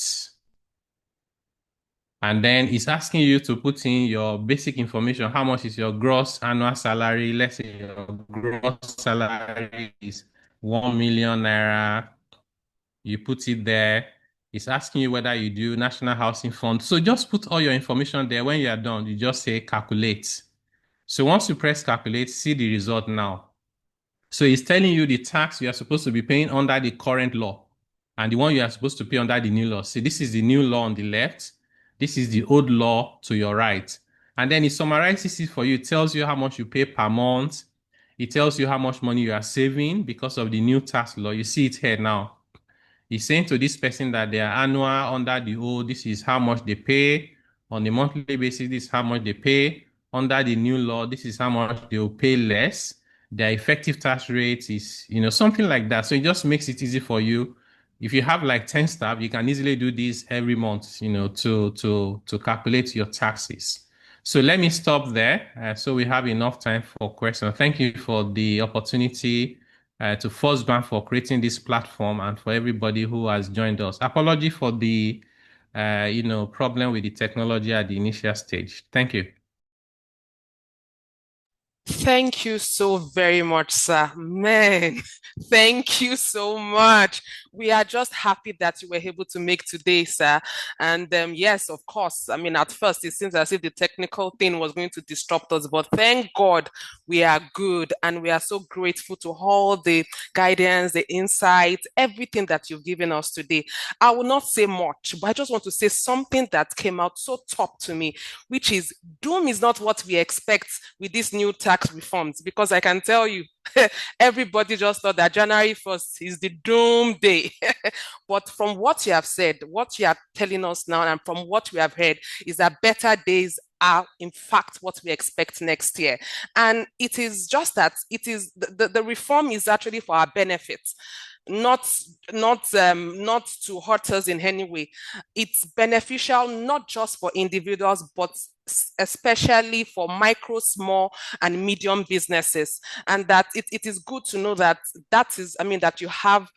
and then it's asking you to put in your basic information. How much is your gross annual salary? Let's say your gross salary is 1 million naira. You put it there. It's asking you whether you do National Housing Fund. So just put all your information there. When you are done, you just say calculate. So once you press calculate, see the result now. So it's telling you the tax you are supposed to be paying under the current law and the one you are supposed to pay under the new law. See, this is the new law on the left. This is the old law to your right. And then it summarizes it for you. It tells you how much you pay per month. It tells you how much money you are saving because of the new tax law. You see it here now. It's saying to this person that their annual under the old, this is how much they pay. On a monthly basis, this is how much they pay. Under the new law, this is how much they will pay less. Their effective tax rate is, something like that. So it just makes it easy for you. If you have like 10 staff, you can easily do this every month, to calculate your taxes. So let me stop there. So we have enough time for questions. Thank you for the opportunity to First Bank for creating this platform and for everybody who has joined us. Apology for the, problem with the technology at the initial stage. Thank you. Thank you so very much, sir. Man, thank you so much. We are just happy that you were able to make today, sir. And yes, of course. I mean, at first, it seems as if the technical thing was going to disrupt us, but thank God we are good. And we are so grateful to all the guidance, the insights, everything that you've given us today. I will not say much, but I just want to say something that came out so top to me, which is doom is not what we expect with this new tax reforms, because I can tell you, everybody just thought that January 1st is the doom day. But from what you have said, what you are telling us now, and from what we have heard, is that better days are in fact what we expect next year. And it is just that it is the reform is actually for our benefit, not to hurt us in any way. It's beneficial not just for individuals, but especially for micro, small, and medium businesses, and that it is good to know that that you have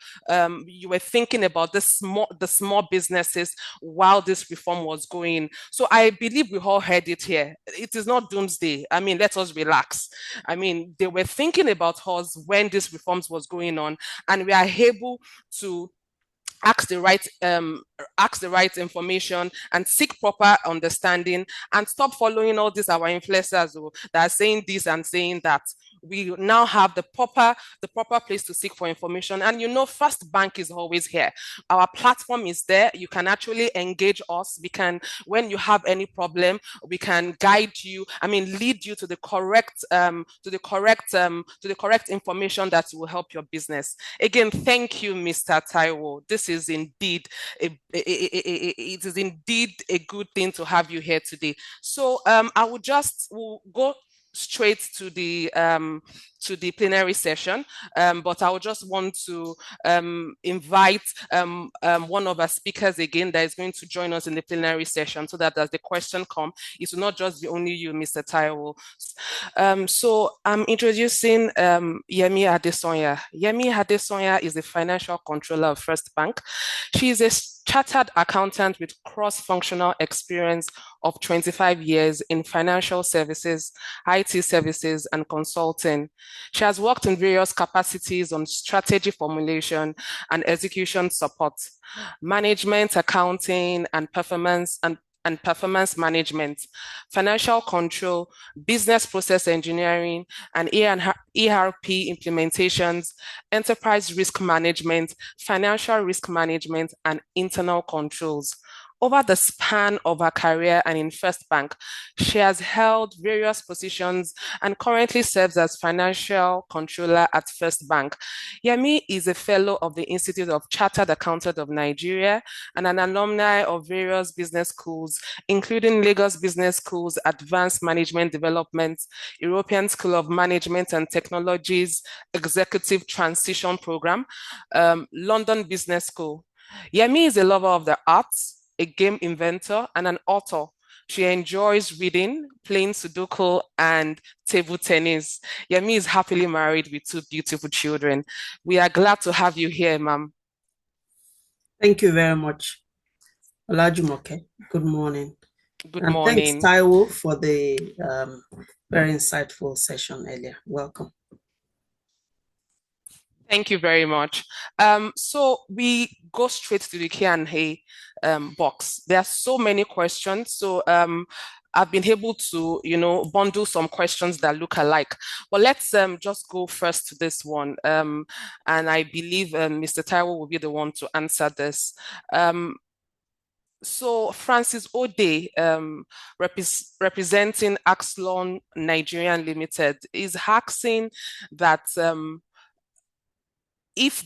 you were thinking about the small businesses while this reform was going. So I believe we all heard it here. It is not doomsday. I mean, let us relax. I mean, they were thinking about us when this reforms was going on, and we are able to ask the right information and seek proper understanding, and stop following all these our influencers that are saying this and saying that. We now have the proper place to seek for information. And First Bank is always here. Our platform is there. You can actually engage us. When you have any problem, we can guide you, lead you to the correct information that will help your business. Again, thank you, Mr. Taiwo. This is indeed it is indeed a good thing to have you here today. So we'll go straight to the plenary session, but I would just want to invite one of our speakers again that is going to join us in the plenary session, so that as the question comes, it will not just be only you, Mr. Taiwo. So I'm introducing Yemi Adesonya. Yemi Adesonya is the financial controller of First Bank. She is a chartered accountant with cross-functional experience of 25 years in financial services, IT services, and consulting. She has worked in various capacities on strategy formulation and execution support, management, accounting, and performance management, financial control, business process engineering, and ERP implementations, enterprise risk management, financial risk management, and internal controls. Over the span of her career and in First Bank, she has held various positions and currently serves as financial controller at First Bank. Yemi is a fellow of the Institute of Chartered Accountants of Nigeria and an alumni of various business schools, including Lagos Business School's Advanced Management Development, European School of Management and Technologies Executive Transition Program, London Business School. Yemi is a lover of the arts, a game inventor, and an author. She enjoys reading, playing Sudoku, and table tennis. Yemi is happily married with 2 beautiful children. We are glad to have you here, ma'am. Thank you very much, Olajumoke. Good morning. Good and morning. Thanks, Taiwo, for the very insightful session earlier. Welcome. Thank you very much. So we go straight to the Q&A box. There are so many questions. So I've been able to, bundle some questions that look alike. But let's just go first to this one. And I believe Mr. Taiwo will be the one to answer this. So Francis Ode, representing Axlon Nigerian Limited, is asking that if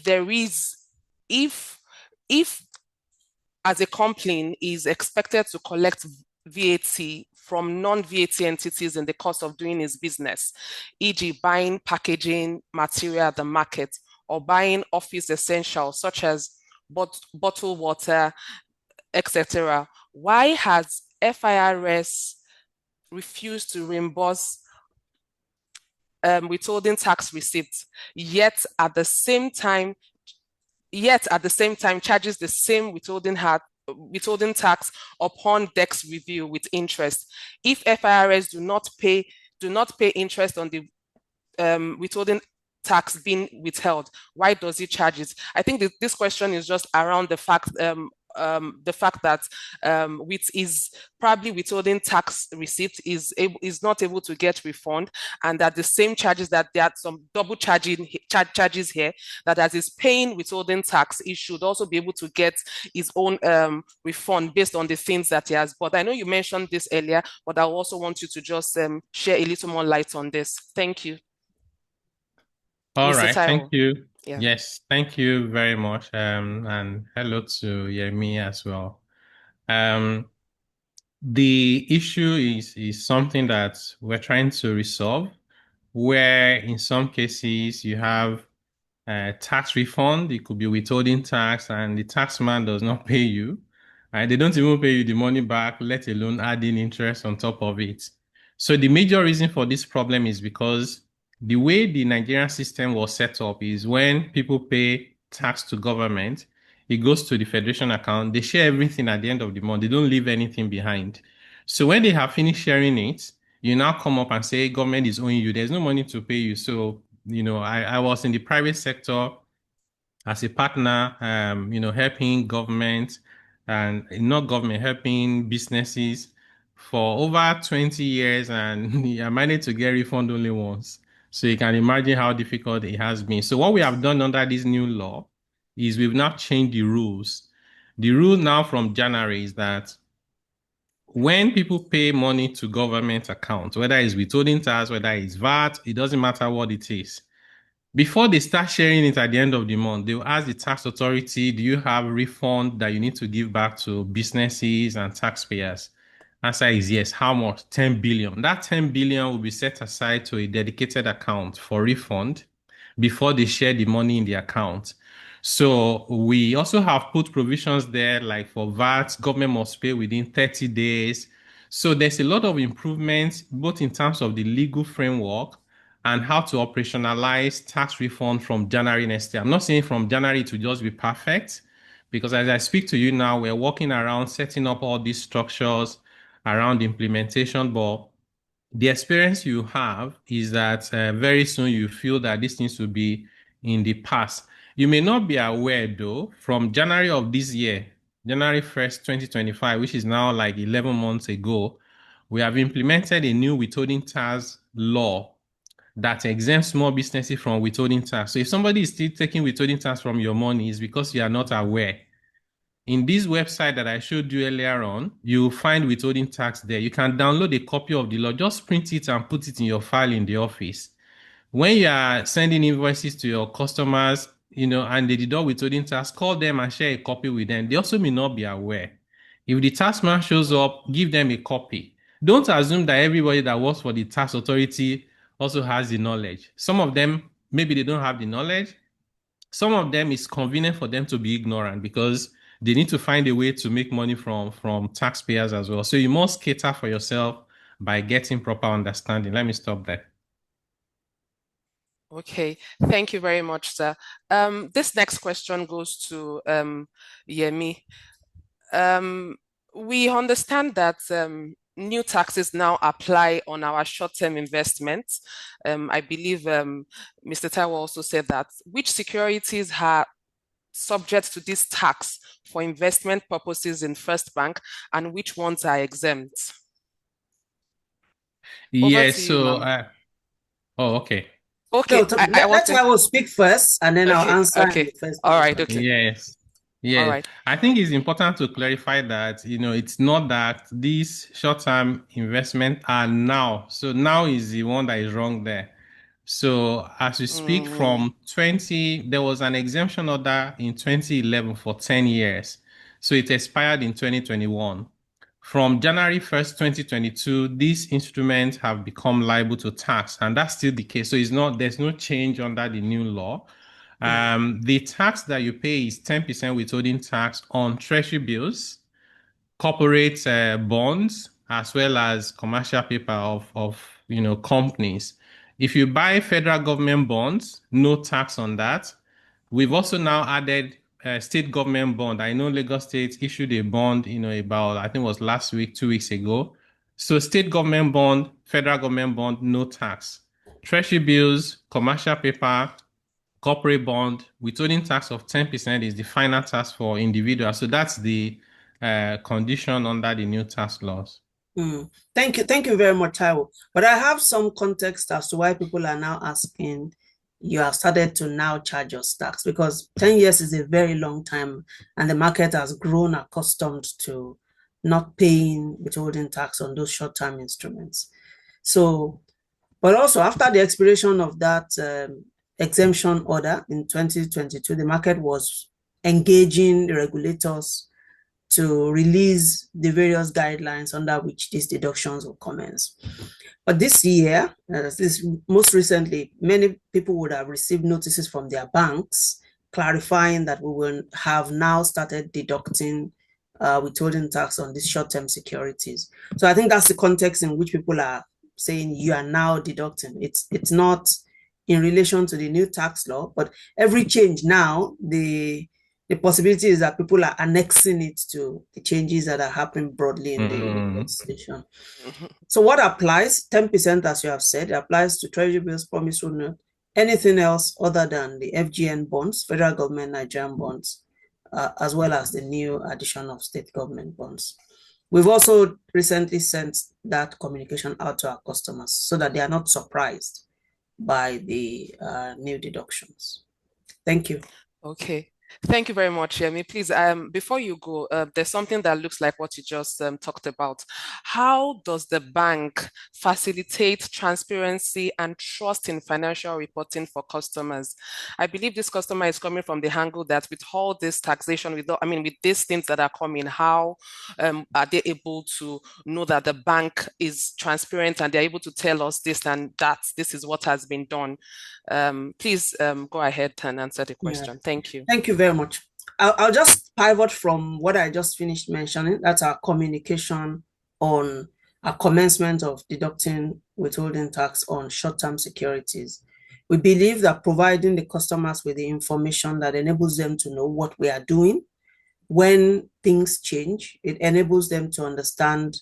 as a company is expected to collect VAT from non-VAT entities in the course of doing its business, e.g. buying packaging material at the market or buying office essentials such as bottled water, etc., why has FIRS refused to reimburse withholding tax receipts, yet at the same time charges the same withholding tax upon DEX review with interest? If FIRS do not pay interest on the withholding tax being withheld, why does it charge it? I think this question is just around the fact that with is probably withholding tax receipt is not able to get refund, and that the same charges, that there are some double charges here, that as is paying withholding tax, he should also be able to get his own refund based on the things that he has bought. I know you mentioned this earlier, but I also want you to just share a little more light on this. Thank you. All Mr. right, Taiwo. thank you. Yeah. Yes, thank you very much. And hello to Yemi as well. The issue is something that we're trying to resolve, where in some cases you have tax refund, it could be withholding tax, and the taxman does not pay you. They don't even pay you the money back, let alone adding interest on top of it. So the major reason for this problem is because the way the Nigerian system was set up is when people pay tax to government, it goes to the federation account. They share everything at the end of the month. They don't leave anything behind. So when they have finished sharing it, you now come up and say government is owing you. There's no money to pay you. So, I was in the private sector as a partner, helping government and not government, helping businesses for over 20 years, and I managed to get refund only once. So you can imagine how difficult it has been. So what we have done under this new law is we've now changed the rules. The rule now from January is that when people pay money to government accounts, whether it's withholding tax, whether it's VAT, it doesn't matter what it is, before they start sharing it at the end of the month, they will ask the tax authority, do you have refund that you need to give back to businesses and taxpayers? Answer is yes. How much? 10 billion. That 10 billion will be set aside to a dedicated account for refund before they share the money in the account. So we also have put provisions there, like for VAT, government must pay within 30 days. So there's a lot of improvements, both in terms of the legal framework and how to operationalize tax refund from January next year. I'm not saying from January to just be perfect, because as I speak to you now, we're working around setting up all these structures around implementation, but the experience you have is that very soon you feel that this needs to be in the past. You may not be aware though, from January of this year, January 1st, 2025, which is now like 11 months ago, we have implemented a new withholding tax law that exempts small businesses from withholding tax. So if somebody is still taking withholding tax from your money, it's because you are not aware. In this website that I showed you earlier on, you'll find withholding tax there. You can download a copy of the law, just print it and put it in your file in the office. When you are sending invoices to your customers, and they deduct withholding tax, call them and share a copy with them. They also may not be aware. If the taxman shows up, give them a copy. Don't assume that everybody that works for the tax authority also has the knowledge. Some of them, maybe they don't have the knowledge. Some of them, it's convenient for them to be ignorant because they need to find a way to make money from taxpayers as well. So you must cater for yourself by getting proper understanding. Let me stop there. Okay, thank you very much, sir. This next question goes to Yemi. We understand that new taxes now apply on our short-term investments. I believe Mr. Taiwo also said that. Which securities are subject to this tax for investment purposes in First Bank, and which ones are exempt? Over to you, ma'am. Okay. Okay, No, I will speak first, and then I'll answer in the first all right, question. okay. Yes. All right. I think it's important to clarify that, it's not that these short-term investments are now. So now is the one that is wrong there. So as we speak from there was an exemption order in 2011 for 10 years. So it expired in 2021. From January 1st, 2022, these instruments have become liable to tax, and that's still the case. So there's no change under the new law. The tax that you pay is 10% withholding tax on treasury bills, corporate bonds, as well as commercial paper of companies. If you buy federal government bonds, no tax on that. We've also now added state government bond. I know Lagos State issued a bond, about, I think it was last week, 2 weeks ago. So state government bond, federal government bond, no tax. Treasury bills, commercial paper, corporate bond, withholding tax of 10% is the final tax for individuals. So that's the condition under the new tax laws. Thank you very much, Taiwo. But I have some context as to why people are now asking, you have started to now charge us tax, because 10 years is a very long time, and the market has grown accustomed to not paying withholding tax on those short-term instruments. So, but also after the expiration of that exemption order in 2022, the market was engaging the regulators to release the various guidelines under which these deductions will commence. But this year, most recently, many people would have received notices from their banks clarifying that we will have now started deducting withholding tax on these short-term securities. So I think that's the context in which people are saying you are now deducting. It's not in relation to the new tax law, but every change now, the possibility is that people are annexing it to the changes that are happening broadly in the legislation. So what applies? 10%, as you have said, it applies to Treasury bills, promissory note, anything else other than the FGN bonds, federal government Nigerian bonds, as well as the new addition of state government bonds. We've also recently sent that communication out to our customers so that they are not surprised by the new deductions. Thank you. Okay. Thank you very much, Yemi. Please, before you go, there's something that looks like what you just talked about. How does the bank facilitate transparency and trust in financial reporting for customers? I believe this customer is coming from the angle that with all this taxation, with these things that are coming, how are they able to know that the bank is transparent and they're able to tell us this and that, this is what has been done? Please go ahead and answer the question. Thank you. Thank you very much. I'll just pivot from what I just finished mentioning. That's our communication on a commencement of deducting withholding tax on short-term securities. We believe that providing the customers with the information that enables them to know what we are doing when things change, it enables them to understand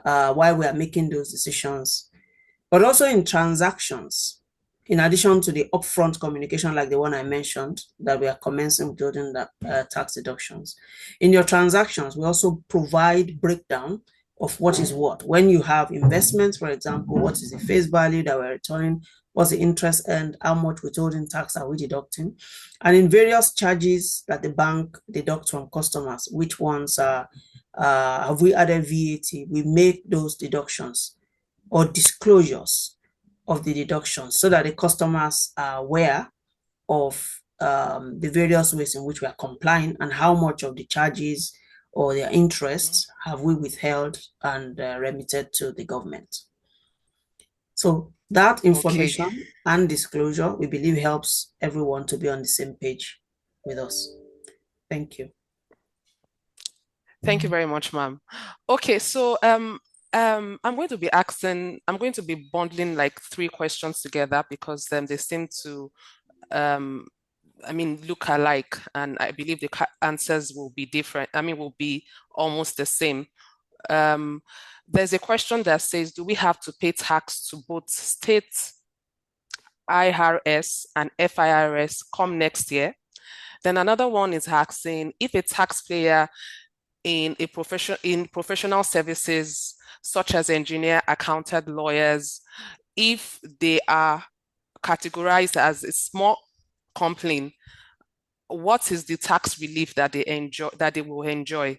why we are making those decisions. But also in transactions, in addition to the upfront communication like the one I mentioned, that we are commencing withholding tax deductions. In your transactions, we also provide breakdown of what is what. When you have investments, for example, what is the face value that we're returning, what's the interest earned, how much withholding tax are we deducting, and in various charges that the bank deducts from customers, which ones are, have we added VAT, we make those deductions or disclosures of the deductions so that the customers are aware of the various ways in which we are complying and how much of the charges or their interests have we withheld and remitted to the government. So that information and disclosure, we believe, helps everyone to be on the same page with us. Thank you. Thank you very much, ma'am. Okay, so I'm going to be bundling like 3 questions together because they seem to look alike, and I believe the answers will be different. Will be almost the same. There's a question that says, do we have to pay tax to both state IRS and FIRS come next year? Then another one is asking, if a taxpayer in professional services such as engineer, accountant, lawyers, if they are categorized as a small company, what is the tax relief that they will enjoy?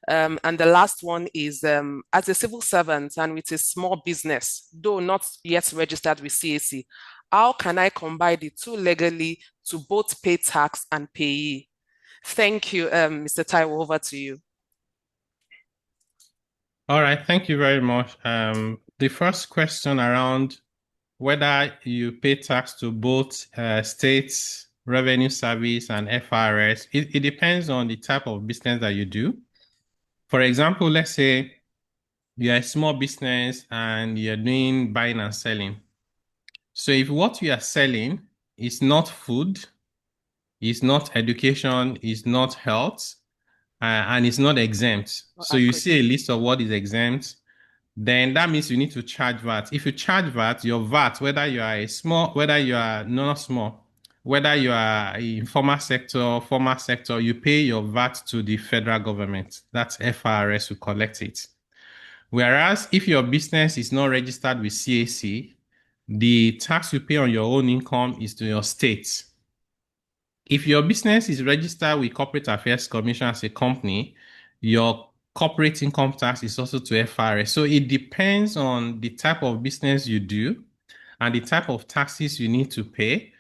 And the last one is, as a civil servant and with a small business, though not yet registered with CAC, how can I combine the two legally to both pay tax and payee? Thank you, Mr. Taiwo, over to you. All right, thank you very much. The first question around whether you pay tax to both states, revenue service, and FRS, it depends on the type of business that you do. For example, let's say you're a small business and you're doing buying and selling. So if what you are selling is not food, is not education, is not health, and it's not exempt. So you see a list of what is exempt, then that means you need to charge VAT. If you charge VAT, your VAT, whether you are small, whether you are not small, whether you are in formal sector, you pay your VAT to the federal government. That's FRS who collect it. Whereas if your business is not registered with CAC, the tax you pay on your own income is to your state. If your business is registered with Corporate Affairs Commission as a company, your corporate income tax is also to FRS. So it depends on the type of business you do and the type of taxes you need to pay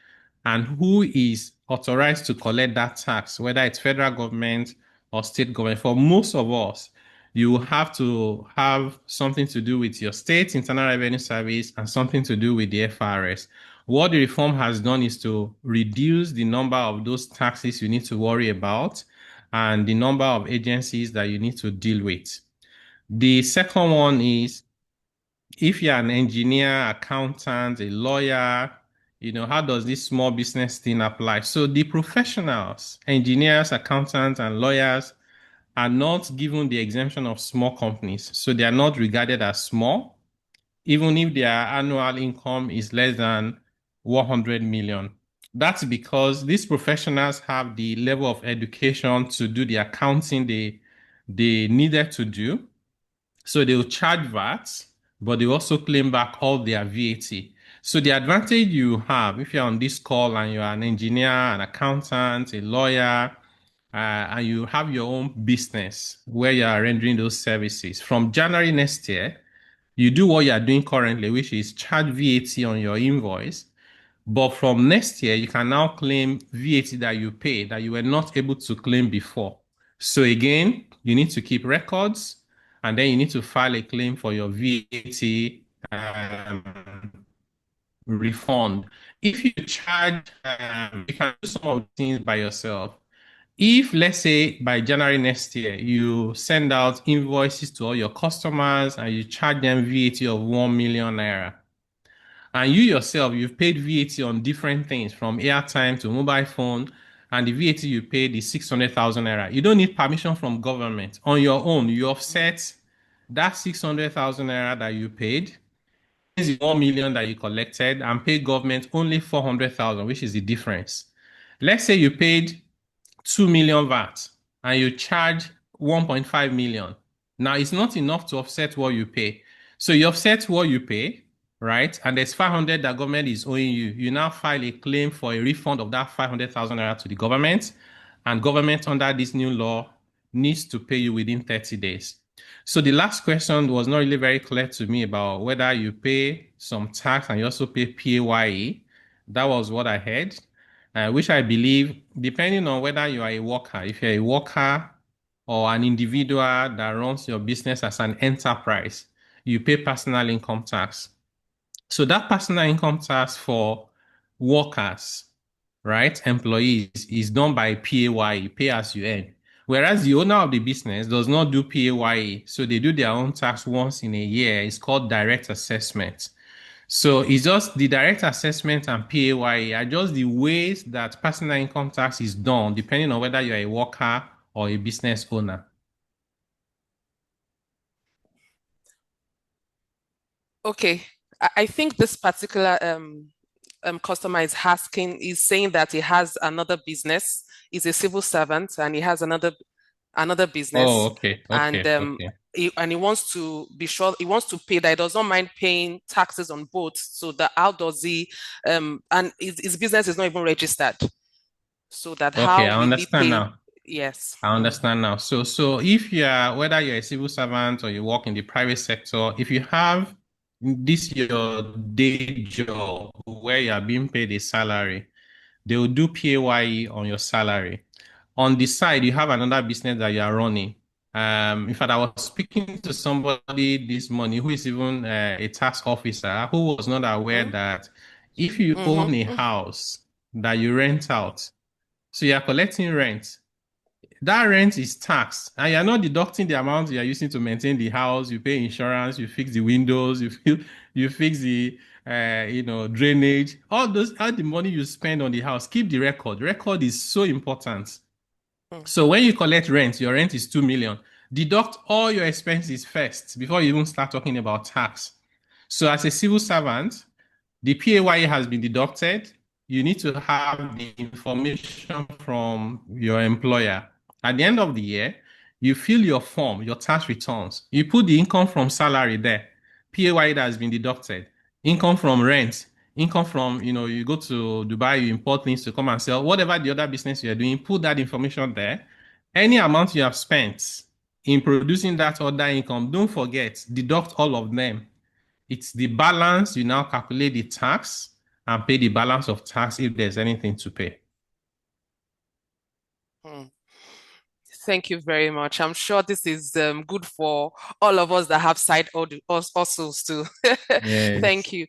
and who is authorized to collect that tax, whether it's federal government or state government. For most of us, you will have to have something to do with your state internal revenue service and something to do with the FRS. What the reform has done is to reduce the number of those taxes you need to worry about and the number of agencies that you need to deal with. The second one is if you're an engineer, accountant, a lawyer, how does this small business thing apply? So the professionals, engineers, accountants, and lawyers are not given the exemption of small companies. So they are not regarded as small, even if their annual income is less than 100 million. That's because these professionals have the level of education to do the accounting they needed to do. So they will charge VAT, but they also claim back all their VAT. So the advantage you have if you're on this call and you're an engineer, an accountant, a lawyer, and you have your own business where you are rendering those services, from January next year, you do what you are doing currently, which is charge VAT on your invoice. But from next year, you can now claim VAT that you pay that you were not able to claim before. So again, you need to keep records, and then you need to file a claim for your VAT refund. If you charge, you can do some of the things by yourself. If, let's say, by January next year, you send out invoices to all your customers and you charge them VAT of 1 million naira, and you yourself, you've paid VAT on different things from airtime to mobile phone, and the VAT you paid is 600,000 naira. You don't need permission from government. On your own, you offset that 600,000 naira that you paid, is 1 million that you collected, and pay government only 400,000, which is the difference. Let's say you paid 2 million VAT and you charge 1.5 million. Now, it's not enough to offset what you pay. So you offset what you pay, right? And there's 500 that government is owing you. You now file a claim for a refund of that 500,000 naira to the government. And government under this new law needs to pay you within 30 days. So the last question was not really very clear to me about whether you pay some tax and you also pay PAYE. That was what I heard, which I believe, depending on whether you are a worker, if you're a worker or an individual that runs your business as an enterprise, you pay personal income tax. So that personal income tax for workers, right, employees, is done by PAYE, pay as you earn. Whereas the owner of the business does not do PAYE, so they do their own tax once in a year. It's called direct assessment. So it's just the direct assessment and PAYE are just the ways that personal income tax is done, depending on whether you're a worker or a business owner. Okay, I think this particular customer is saying that he has another business. He's a civil servant and he has another business, Oh, okay, and okay. he wants to be sure, he wants to pay that. He does not mind paying taxes on both. So that how does he and his business is not even registered. So that Okay, how I will he understand pay? now. Yes. I understand now. So if you are, whether you're a civil servant or you work in the private sector, if you have this your day job where you are being paid a salary, they will do PAYE on your salary. On the side, you have another business that you are running. In fact, I was speaking to somebody this morning who is even a tax officer who was not aware that if you own a house that you rent out, so you are collecting rent, that rent is taxed, and you're not deducting the amount you're using to maintain the house. You pay insurance, you fix the windows, you fix the drainage, all the money you spend on the house. Keep the record. Record is so important. So when you collect rent, your rent is 2 million. Deduct all your expenses first before you even start talking about tax. So as a civil servant, the PAYE has been deducted. You need to have the information from your employer. At the end of the year, you fill your form, your tax returns. You put the income from salary there. PAYE that has been deducted. Income from rent. Income from, you go to Dubai, you import things to come and sell. Whatever the other business you're doing, put that information there. Any amount you have spent in producing that other income, don't forget, deduct all of them. It's the balance. You now calculate the tax and pay the balance of tax if there's anything to pay. Thank you very much. I'm sure this is good for all of us that have side hustles too. Yes. Thank you.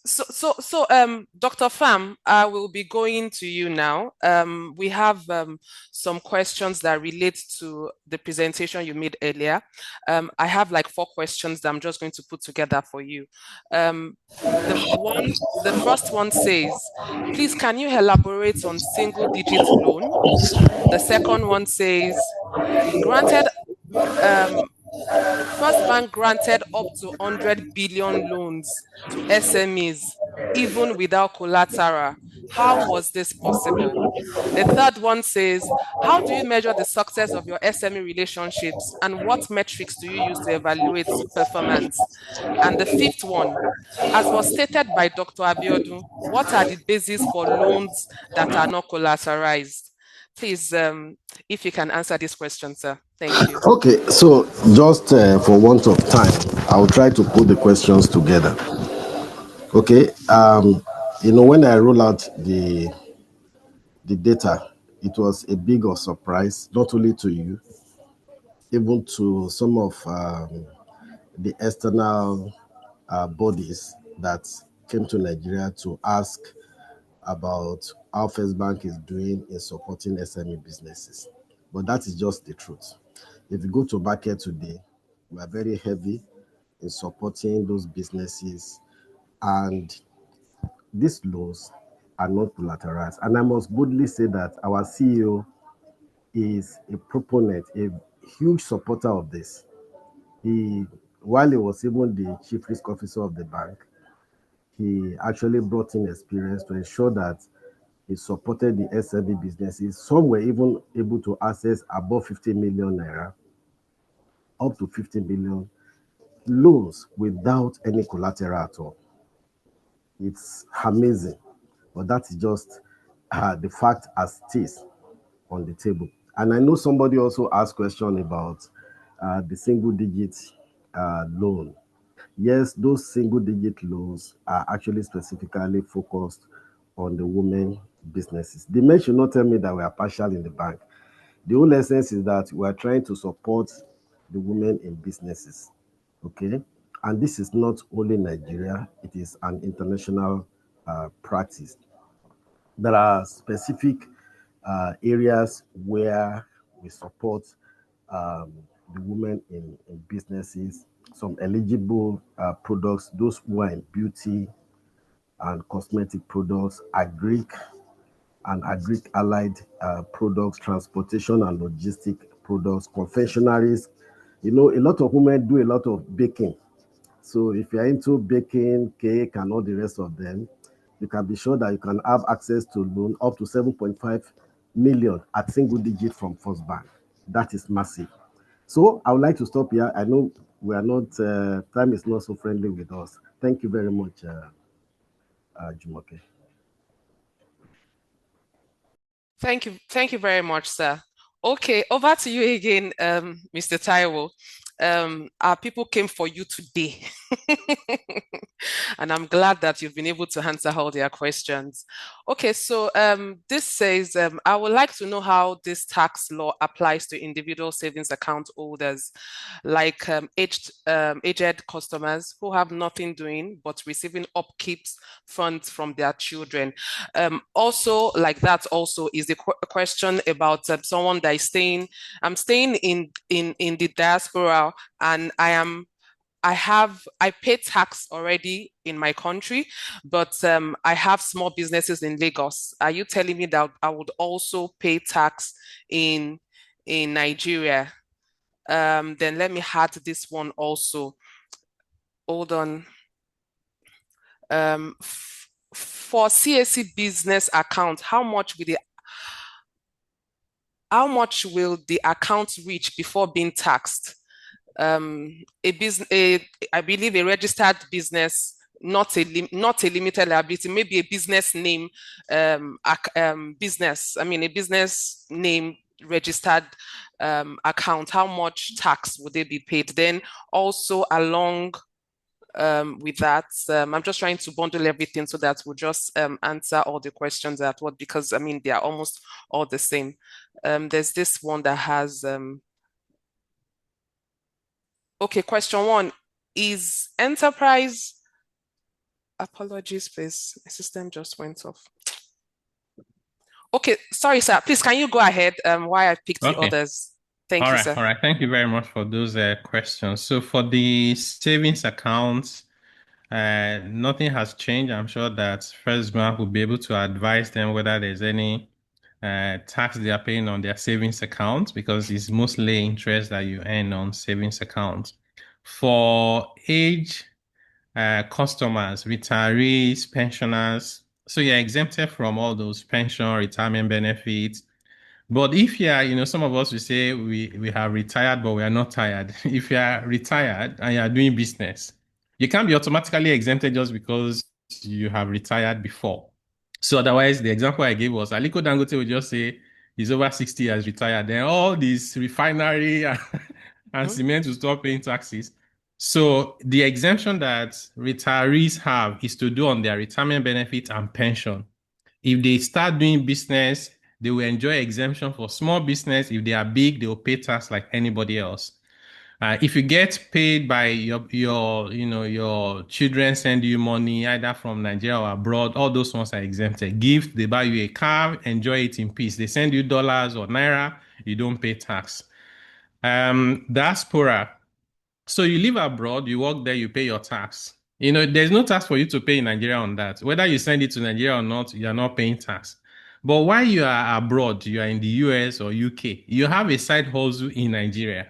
Dr. Pham, I will be going to you now. We have some questions that relate to the presentation you made earlier. I have like 4 questions that I'm just going to put together for you. The first one says, please, can you elaborate on single-digit loan? The second one says, granted, First Bank granted up to 100 billion loans to SMEs, even without collateral. How was this possible? The third one says, how do you measure the success of your SME relationships and what metrics do you use to evaluate performance? And the fifth one, as was stated by Dr. Abiodun, what are the bases for loans that are not collateralized? Please, if you can answer this question, sir. Thank you. Okay, so just for want of time, I'll try to put the questions together. Okay, when I roll out the data, it was a big of surprise, not only to you, even to some of the external bodies that came to Nigeria to ask about how First Bank is doing in supporting SME businesses. But that is just the truth. If you go to market today, we are very heavy in supporting those businesses, and these loans are not collateralized. And I must boldly say that our CEO is a proponent, a huge supporter of this. While he was even the chief risk officer of the bank, he actually brought in experience to ensure that he supported the SME businesses. Some were even able to access above 50 million naira, up to 50 million loans without any collateral at all. It's amazing, but that's just the fact as it is on the table. And I know somebody also asked question about the single-digit loan. Yes, those single-digit loans are actually specifically focused on the women businesses. The men should not tell me that we are partial in the bank. The whole essence is that we are trying to support the women in businesses, okay? And this is not only Nigeria, it is an international practice. There are specific areas where we support the women in businesses, some eligible products, those who are in beauty and cosmetic products, agric and agric allied products, transportation and logistic products, confectionaries. A lot of women do a lot of baking. So if you're into baking, cake, and all the rest of them, you can be sure that you can have access to loan up to 7.5 million at single digit from First Bank. That is massive. So I would like to stop here. I know we are not, time is not so friendly with us. Thank you very much, Jumoke. Thank you very much, sir. Okay, over to you again, Mr. Taiwo. Our people came for you today. And I'm glad that you've been able to answer all their questions. Okay, so this says, I would like to know how this tax law applies to individual savings account holders, like aged customers who have nothing doing but receiving upkeeps funds from their children. Also, like that also is the question about someone that is I'm staying in the diaspora, and I pay tax already in my country, but I have small businesses in Lagos. Are you telling me that I would also pay tax in Nigeria? Then let me add this one also. Hold on. For CAC business account, how much will the account reach before being taxed? I believe a registered business, not a limited liability, maybe a business name, business. I mean, a business name registered account. How much tax would they be paid? Then also along with that, I'm just trying to bundle everything so that we'll just answer all the questions at what, because I mean they are almost all the same. There's this one that has okay, question 1, is enterprise Apologies, please. My system just went off. Okay, sorry, sir. Please, can you go ahead while I pick the others? Thank you, sir. All right. Thank you very much for those questions. So for the savings accounts, nothing has changed. I'm sure that First Bank will be able to advise them whether there's any tax they are paying on their savings account, because it's mostly interest that you earn on savings accounts. For age customers, retirees, pensioners, so you're exempted from all those pension, retirement benefits. But if you are, some of us will say we have retired, but we are not tired. If you are retired and you are doing business, you can't be automatically exempted just because you have retired before. So otherwise, the example I gave was Aliko Dangote would just say he's over 60 years retired. Then all these refinery and cement will stop paying taxes. So the exemption that retirees have is to do on their retirement benefit and pension. If they start doing business, they will enjoy exemption for small business. If they are big, they will pay tax like anybody else. If you get paid by your children send you money either from Nigeria or abroad, all those ones are exempted. Gift, they buy you a car, enjoy it in peace. They send you dollars or naira, you don't pay tax. Diaspora. So you live abroad, you work there, you pay your tax. There's no tax for you to pay in Nigeria on that. Whether you send it to Nigeria or not, you're not paying tax. But while you are abroad, you are in the US or UK, you have a side hustle in Nigeria.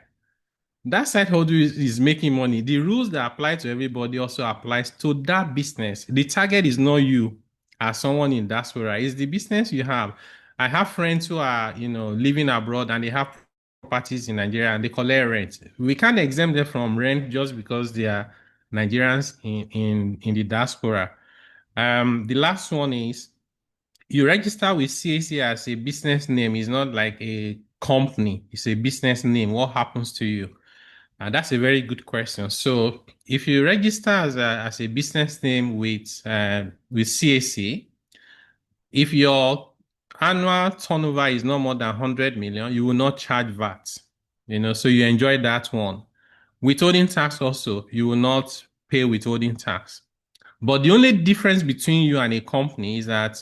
That side hustle is making money. The rules that apply to everybody also applies to that business. The target is not you as someone in diaspora. It's the business you have. I have friends who are, living abroad and they have properties in Nigeria and they collect rent. We can't exempt them from rent just because they are Nigerians in the diaspora. The last one is you register with CAC as a business name. It's not like a company. It's a business name. What happens to you? That's a very good question. So if you register as a business name with CAC, if your annual turnover is no more than 100 million, you will not charge VAT. So you enjoy that one. Withholding tax also, you will not pay withholding tax. But the only difference between you and a company is that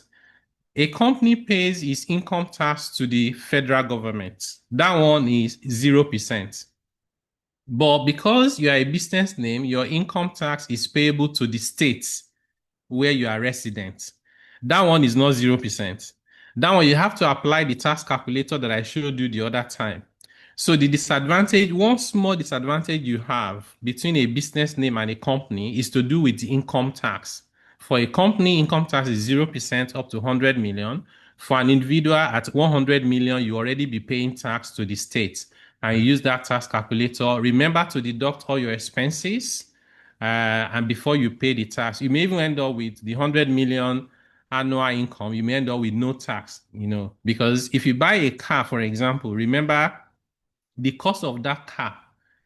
a company pays its income tax to the federal government. That one is 0%. But because you are a business name, your income tax is payable to the states where you are resident. That one is not 0%. That one, you have to apply the tax calculator that I showed you the other time. So the disadvantage, one small disadvantage you have between a business name and a company is to do with the income tax. For a company, income tax is 0% up to 100 million. For an individual at 100 million, you already be paying tax to the state. And you use that tax calculator. Remember to deduct all your expenses. And before you pay the tax, you may even end up with the 100 million annual income. You may end up with no tax, because if you buy a car, for example, remember the cost of that car,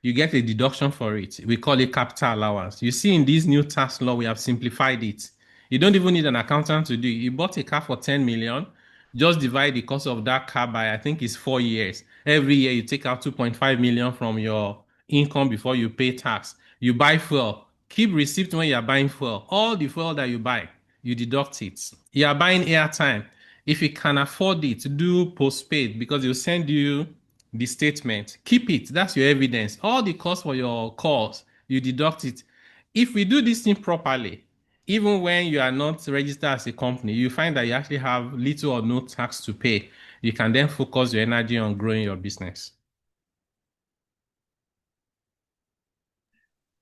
you get a deduction for it. We call it capital allowance. You see, in this new tax law, we have simplified it. You don't even need an accountant to do it. You bought a car for 10 million, just divide the cost of that car by, I think it's 4 years. Every year you take out 2.5 million from your income before you pay tax. You buy fuel. Keep receipt when you are buying fuel. All the fuel that you buy, you deduct it. You are buying airtime. If you can afford it, do postpaid, because they'll send you the statement. Keep it. That's your evidence. All the cost for your calls, you deduct it. If we do this thing properly, even when you are not registered as a company, you find that you actually have little or no tax to pay. You can then focus your energy on growing your business.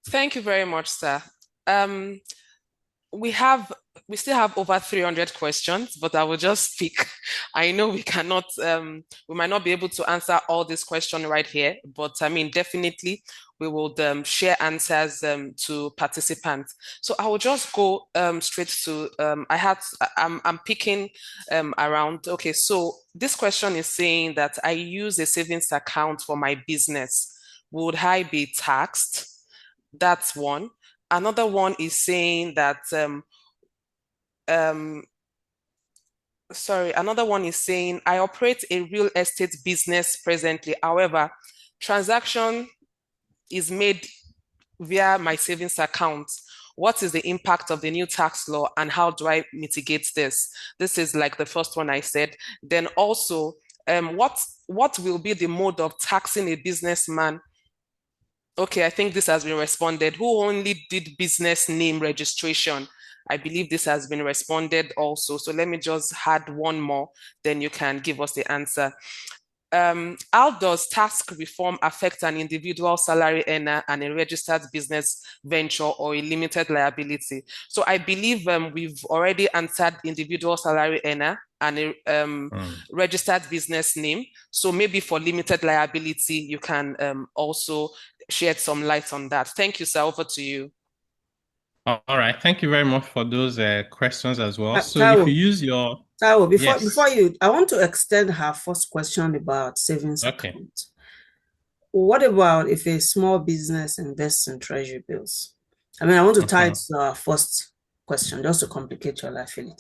Thank you very much, sir. We still have over 300 questions, but I will just speak. I know we might not be able to answer all these questions right here, but definitely we will share answers to participants. So I will just go straight to, I'm picking around, okay, so this question is saying that I use a savings account for my business. Would I be taxed? That's one. Another one is saying that, another one is saying, I operate a real estate business presently. However, transaction is made via my savings account. what is the impact of the new tax law and how do I mitigate this? This is like the first one I said. Then also, what will be the mode of taxing a businessman? Okay, I think this has been responded. Who only did business name registration? I believe this has been responded also. So let me just add one more, then you can give us the answer. How does tax reform affect an individual salary earner and a registered business venture or a limited liability? So I believe we've already answered individual salary earner and a registered business name. So maybe for limited liability, you can also shed some light on that. Thank you, sir. Over to you. All right. Thank you very much for those questions as well. So Taiwo, if you use your... Taiwo, Yes. before you, I want to extend her first question about savings account. What about if a small business invests in treasury bills? I mean, I want to tie it to our first question just to complicate your life a little.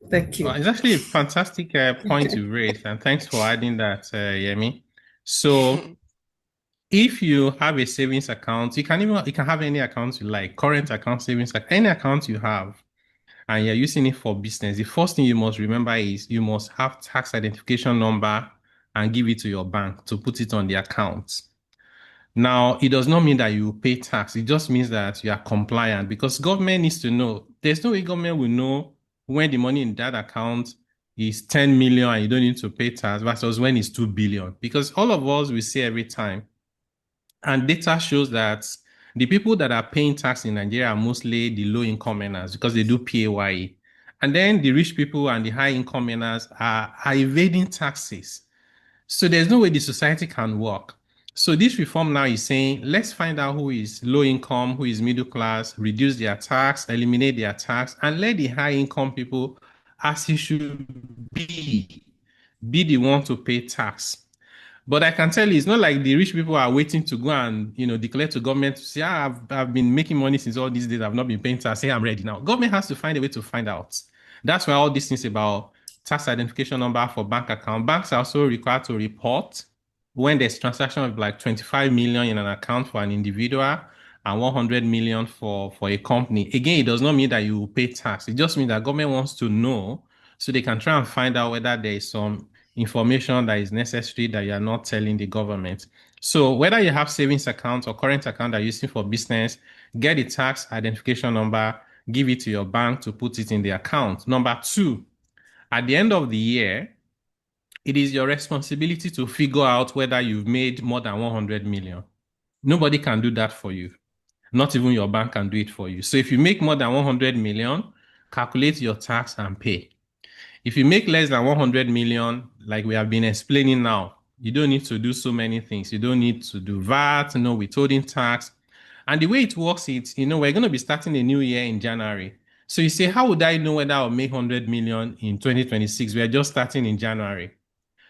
Thank you. It's actually a fantastic point you raised, and thanks for adding that, Yemi. So if you have a savings account, you can have any account you like, current account, savings account, any account you have, and you're using it for business. The first thing you must remember is you must have tax identification number and give it to your bank to put it on the account. Now, it does not mean that you pay tax. It just means that you are compliant because government needs to know. There's no way government will know when the money in that account is 10 million and you don't need to pay tax versus when it's 2 billion. Because all of us will say every time. And data shows that the people that are paying tax in Nigeria are mostly the low income earners because they do PAYE. And then the rich people and the high income earners are evading taxes. So there's no way the society can work. So this reform now is saying, let's find out who is low income, who is middle class, reduce their tax, eliminate their tax, and let the high income people, as it should be the one to pay tax. But I can tell you, it's not like the rich people are waiting to go and, declare to government to say, I've been making money since all these days. I've not been paying tax. Say I'm ready now. Government has to find a way to find out. That's why all these things about tax identification number for bank account. Banks are also required to report when there's transaction of like 25 million in an account for an individual and 100 million for a company. Again, it does not mean that you will pay tax. It just means that government wants to know so they can try and find out whether there is some information that is necessary that you are not telling the government. So whether you have savings account or current account that you're using for business, get the tax identification number, give it to your bank to put it in the account. Number two, at the end of the year, it is your responsibility to figure out whether you've made more than 100 million. Nobody can do that for you. Not even your bank can do it for you. So if you make more than 100 million, calculate your tax and pay. If you make less than 100 million, like we have been explaining now, you don't need to do so many things. You don't need to do VAT, no withholding tax. And the way it works is, we're going to be starting a new year in January. So you say, how would I know whether I'll make 100 million in 2026? We are just starting in January.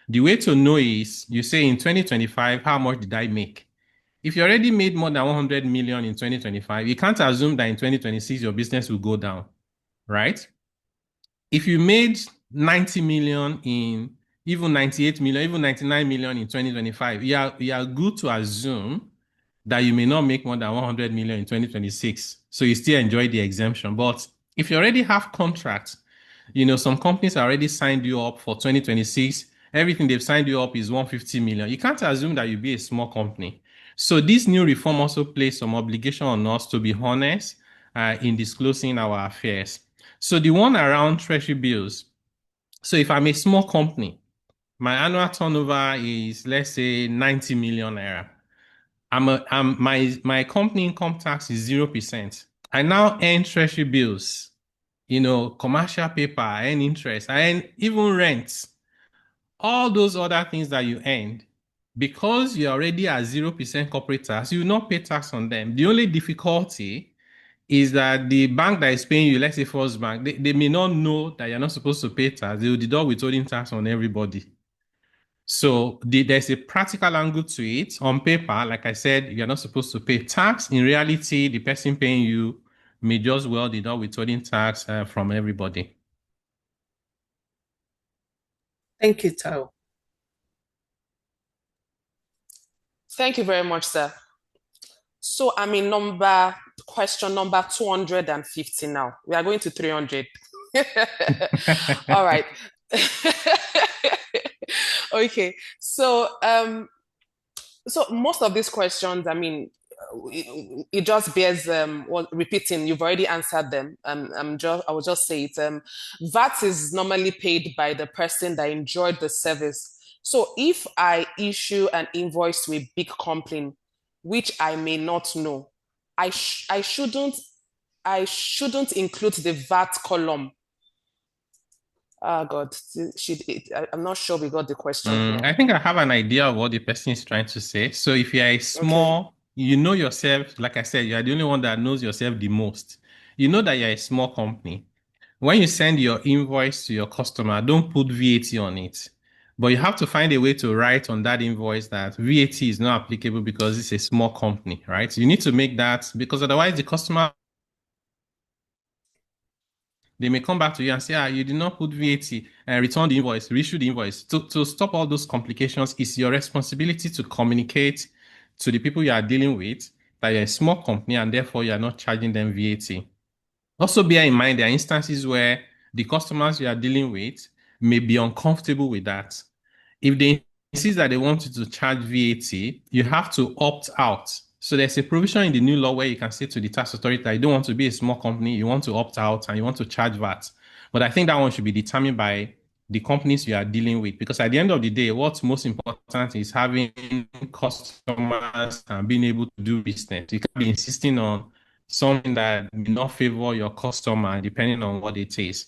The way to know is you say in 2025, how much did I make? If you already made more than 100 million in 2025, you can't assume that in 2026, your business will go down, right? If you made 90 million in, even 98 million, even 99 million in 2025, you are good to assume that you may not make more than 100 million in 2026. So you still enjoy the exemption. But if you already have contracts, some companies already signed you up for 2026. Everything they've signed you up is 150 million. You can't assume that you'll be a small company. So this new reform also places some obligation on us to be honest in disclosing our affairs. So the one around treasury bills. So if I'm a small company, my annual turnover is, let's say, 90 million naira. My company income tax is 0%. I now earn treasury bills, commercial paper, I earn interest, I earn even rent. All those other things that you earned, because you're already at 0% corporate tax, you will not pay tax on them. The only difficulty is that the bank that is paying you, let's say First Bank, they may not know that you're not supposed to pay tax. They will deduct withholding tax on everybody. So there's a practical angle to it. On paper, like I said, you're not supposed to pay tax. In reality, the person paying you may just well deduct withholding tax from everybody. Thank you, Tao. Thank you very much, sir. So I'm in question number 250 now. We are going to 300. All right. Okay. So most of these questions, I mean, it just bears repeating. You've already answered them. I will just say it. VAT is normally paid by the person that enjoyed the service. So if I issue an invoice to a big company, which I may not know, I shouldn't include the VAT column. Ah, God, I'm not sure we got the question here. I think I have an idea of what the person is trying to say. So if you are a Okay. small, you know yourself, like I said, you are the only one that knows yourself the most. You know that you're a small company. When you send your invoice to your customer, don't put VAT on it. But you have to find a way to write on that invoice that VAT is not applicable because it's a small company, right? You need to make that because otherwise the customer, they may come back to you and say, you did not put VAT and return the invoice, reissue the invoice. To stop all those complications, it's your responsibility to communicate to the people you are dealing with that you're a small company and therefore you are not charging them VAT. Also, bear in mind there are instances where the customers you are dealing with may be uncomfortable with that. If they insist that they want you to charge VAT, you have to opt out. So there's a provision in the new law where you can say to the tax authority that you don't want to be a small company, you want to opt out and you want to charge VAT. But I think that one should be determined by the companies you are dealing with. Because at the end of the day, what's most important is having customers and being able to do business. You can't be insisting on something that may not favor your customer depending on what it is.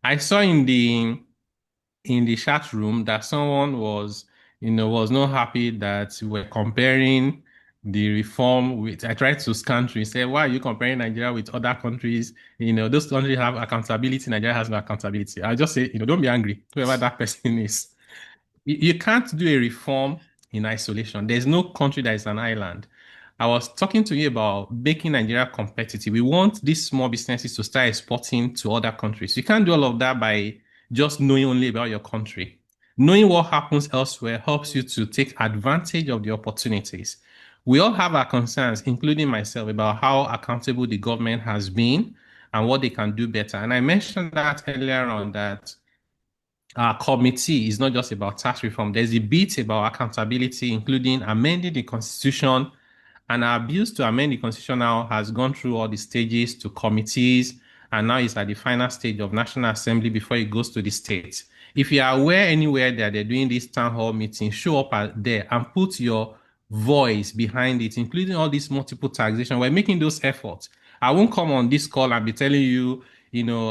I saw in the chat room that someone was not happy that we're comparing the reform with. I tried to scan through and say, why are you comparing Nigeria with other countries? Those countries have accountability. Nigeria has no accountability. I just say, don't be angry, whoever that person is. You can't do a reform in isolation. There's no country that is an island. I was talking to you about making Nigeria competitive. We want these small businesses to start exporting to other countries. You can't do all of that by just knowing only about your country. Knowing what happens elsewhere helps you to take advantage of the opportunities. We all have our concerns, including myself, about how accountable the government has been and what they can do better. And I mentioned that earlier on that our committee is not just about tax reform. There's a bit about accountability, including amending the constitution. And our bills to amend the constitution now has gone through all the stages to committees, and now it's at the final stage of National Assembly before it goes to the states. If you are aware anywhere that they're doing this town hall meeting, show up there and put your voice behind it, including all this multiple taxation. We're making those efforts. I won't come on this call and be telling you,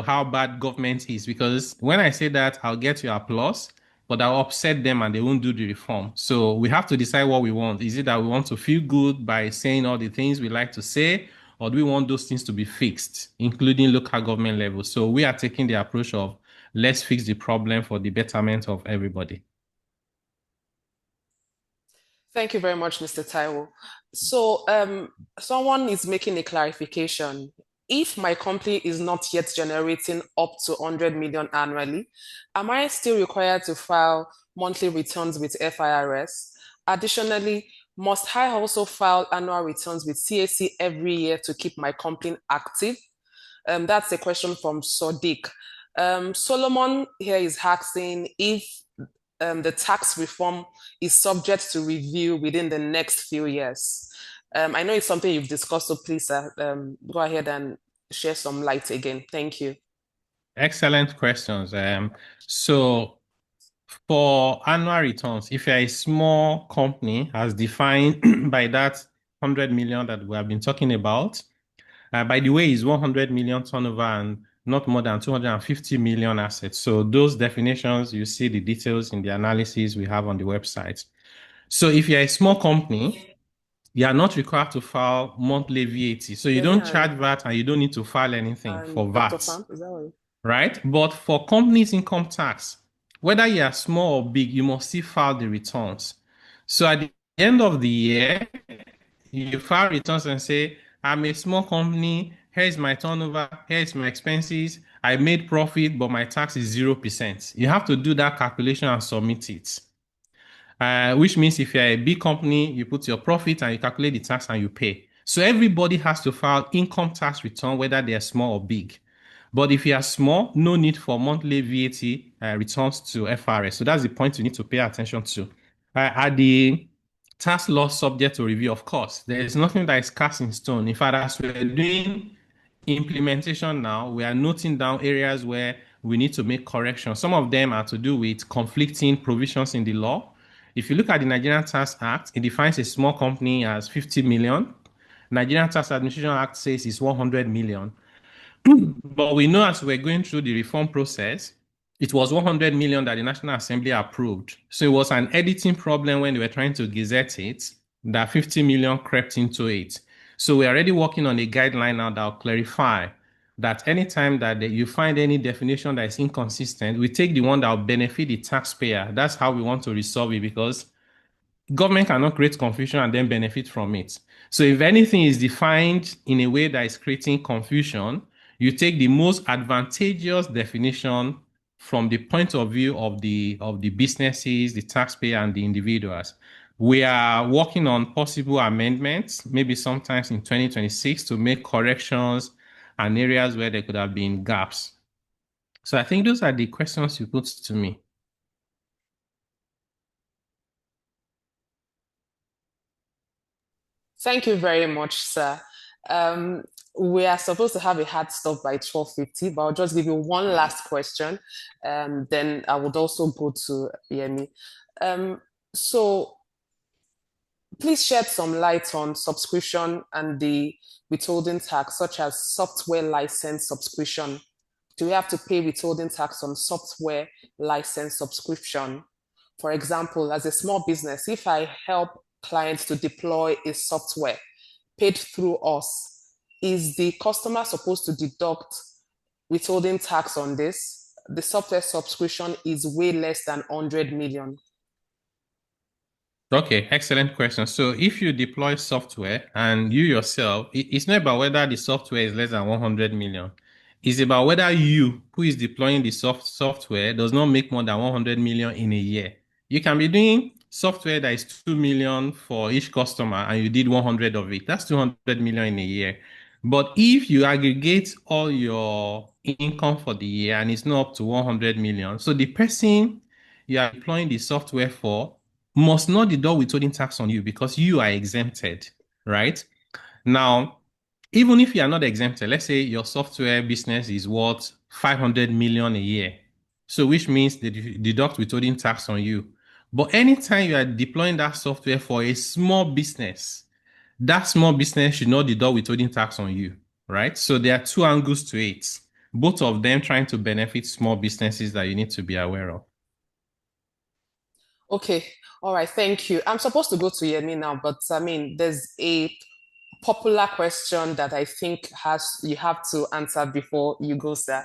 how bad government is, because when I say that, I'll get your applause, but I'll upset them and they won't do the reform. So we have to decide what we want. Is it that we want to feel good by saying all the things we like to say, or do we want those things to be fixed, including local government level? So we are taking the approach of let's fix the problem for the betterment of everybody. Thank you very much, Mr. Taiwo. So someone is making a clarification. If my company is not yet generating up to 100 million annually, am I still required to file monthly returns with FIRS? Additionally, must I also file annual returns with CAC every year to keep my company active? That's a question from Sodiq. Solomon here is asking if the tax reform is subject to review within the next few years. I know it's something you've discussed, so please go ahead and share some light again. Thank you. Excellent questions. So for annual returns, if you're a small company, as defined by that 100 million that we have been talking about, by the way, is 100 million turnover and not more than 250 million assets. So those definitions, you see the details in the analysis we have on the website. So if you're a small company, you are not required to file monthly VAT. So you don't charge VAT and you don't need to file anything for Dr. VAT, Pham, is that right? right? But for companies' income tax, whether you are small or big, you must still file the returns. So at the end of the year, you file returns and say, I'm a small company, here's my turnover, here's my expenses, I made profit, but my tax is 0%. You have to do that calculation and submit it. Which means if you're a big company, you put your profit and you calculate the tax and you pay. So everybody has to file income tax return, whether they are small or big. But if you are small, no need for monthly VAT returns to FRS. So that's the point you need to pay attention to. Are the tax laws subject to review? Of course. There is nothing that is cast in stone. In fact, as we're doing implementation now, we are noting down areas where we need to make corrections. Some of them are to do with conflicting provisions in the law. If you look at the Nigerian Tax Act, it defines a small company as 50 million. Nigerian Tax Administration Act says it's 100 million. But we know as we're going through the reform process, it was 100 million that the National Assembly approved. So it was an editing problem when they were trying to gazette it, that 50 million crept into it. So we're already working on a guideline now that will clarify that anytime that you find any definition that is inconsistent, we take the one that will benefit the taxpayer. That's how we want to resolve it, because government cannot create confusion and then benefit from it. So if anything is defined in a way that is creating confusion, you take the most advantageous definition from the point of view of the businesses, the taxpayer, and the individuals. We are working on possible amendments, maybe sometimes in 2026, to make corrections and areas where there could have been gaps. So I think those are the questions you put to me. Thank you very much, sir. We are supposed to have a hard stop by 12:50, but I'll just give you one last question. Then I would also go to Yemi. So please shed some light on subscription and the withholding tax, such as software license subscription. Do we have to pay withholding tax on software license subscription? For example, as a small business, if I help clients to deploy a software paid through us, is the customer supposed to deduct withholding tax on this? The software subscription is way less than 100 million. Okay, excellent question. So if you deploy software and you yourself, it's not about whether the software is less than 100 million. It's about whether you, who is deploying the software, does not make more than 100 million in a year. You can be doing software that is 2 million for each customer and you did 100 of it. That's 200 million in a year. But if you aggregate all your income for the year and it's not up to 100 million, so the person you are deploying the software for must not deduct withholding tax on you because you are exempted, right? Now, even if you are not exempted, let's say your software business is worth 500 million a year. So which means they deduct withholding tax on you. But anytime you are deploying that software for a small business, that small business should not deduct withholding tax on you, right? So there are two angles to it, both of them trying to benefit small businesses that you need to be aware of. Okay, all right, thank you. I'm supposed to go to Yemi now, but I mean, there's a popular question that I think you have to answer before you go, sir.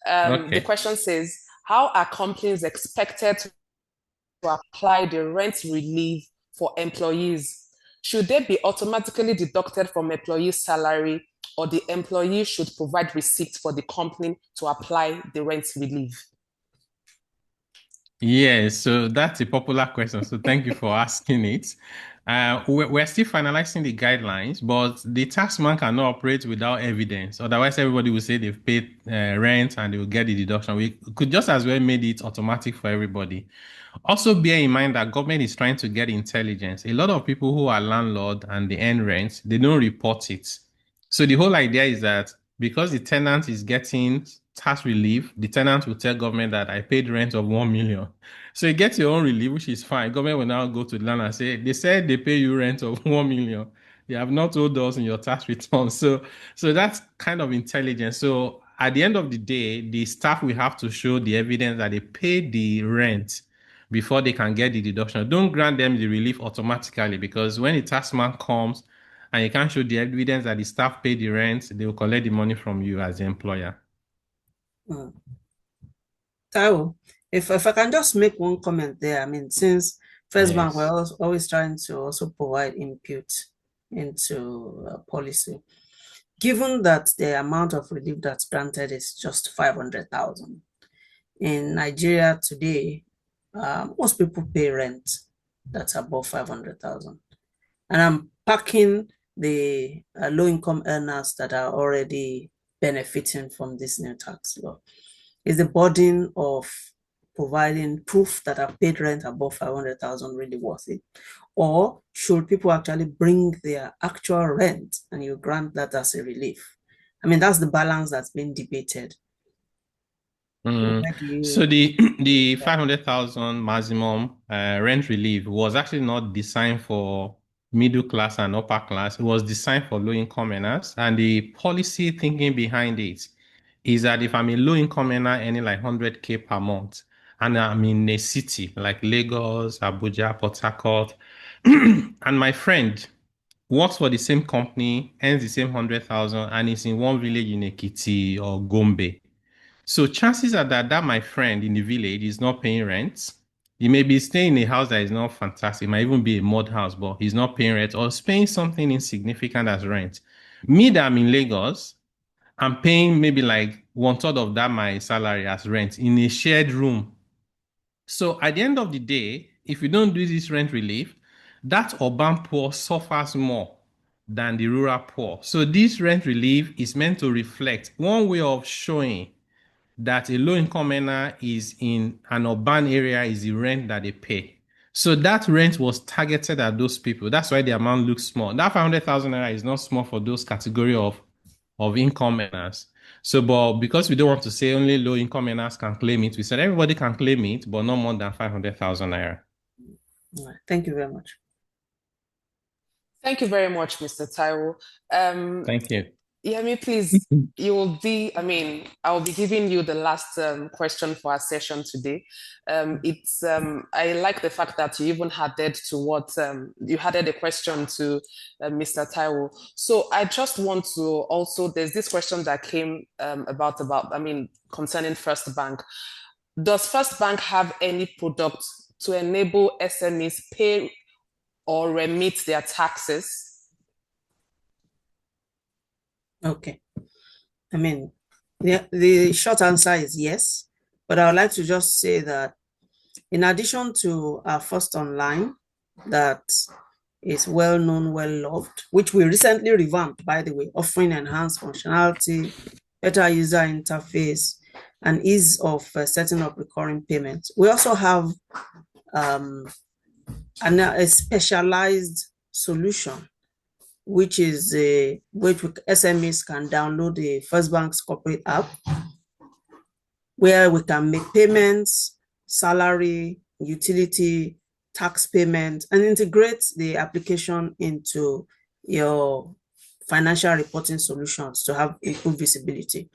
The question says, how are companies expected to apply the rent relief for employees? Should they be automatically deducted from employee's salary, or the employee should provide receipts for the company to apply the rent relief? Yeah, so that's a popular question. So thank you for asking it. We're still finalizing the guidelines, but the taxman cannot operate without evidence. Otherwise, everybody will say they've paid rent and they will get the deduction. We could just as well made it automatic for everybody. Also, bear in mind that government is trying to get intelligence. A lot of people who are landlord and they earn rent, they don't report it. So the whole idea is that because the tenant is getting tax relief, the tenant will tell government that I paid rent of 1 million. So you get your own relief, which is fine. Government will now go to the landlord and say, they said they pay you rent of 1 million. They have not told us in your tax return. So that's kind of intelligence. So at the end of the day, the staff will have to show the evidence that they paid the rent before they can get the deduction. Don't grant them the relief automatically, because when the taxman comes and you can't show the evidence that the staff paid the rent, they will collect the money from you as the employer. Taiwo, if I can just make one comment there. I mean, since First Bank, we're always trying to also provide input into policy. Given that the amount of relief that's granted is just 500,000 in Nigeria today, most people pay rent that's above 500,000, and I'm packing the low-income earners that are already benefiting from this new tax law? Is the burden of providing proof that I've paid rent above 500,000 really worth it? Or should people actually bring their actual rent and you grant that as a relief? I mean, that's the balance that's been debated. So the 500,000 maximum rent relief was actually not designed for middle class and upper class. It was designed for low income earners, and the policy thinking behind it is that if I'm a low income earner earning like 100K per month, and I'm in a city like Lagos, Abuja, Port Harcourt, and my friend works for the same company, earns the same 100,000, and is in one village in Ekiti or Gombe. So chances are that my friend in the village is not paying rent. He may be staying in a house that is not fantastic. It might even be a mud house, but he's not paying rent or paying something insignificant as rent. Me that I'm in Lagos, I'm paying maybe like 1/3 of that my salary as rent in a shared room. So at the end of the day, if you don't do this rent relief, that urban poor suffers more than the rural poor. So this rent relief is meant to reflect one way of showing that a low-income earner is in an urban area is the rent that they pay. So that rent was targeted at those people. That's why the amount looks small. That 500,000 naira is not small for those category of income earners. So, but because we don't want to say only low-income earners can claim it, we said everybody can claim it, but no more than 500,000 naira. Thank you very much. Thank you very much, Mr. Taiwo. Thank you. Yemi, please, I'll be giving you the last question for our session today. I like the fact that you even added to what, you added a question to Mr. Taiwo. So I just want to also, there's this question that came concerning First Bank. Does First Bank have any product to enable SMEs pay or remit their taxes? Okay. I mean, the short answer is yes, but I would like to just say that in addition to our First Online that is well known, well loved, which we recently revamped, by the way, offering enhanced functionality, better user interface, and ease of setting up recurring payments. We also have a specialized solution which SMEs can download the First Bank's corporate app, where we can make payments, salary, utility, tax payment, and integrate the application into your financial reporting solutions to have improved visibility.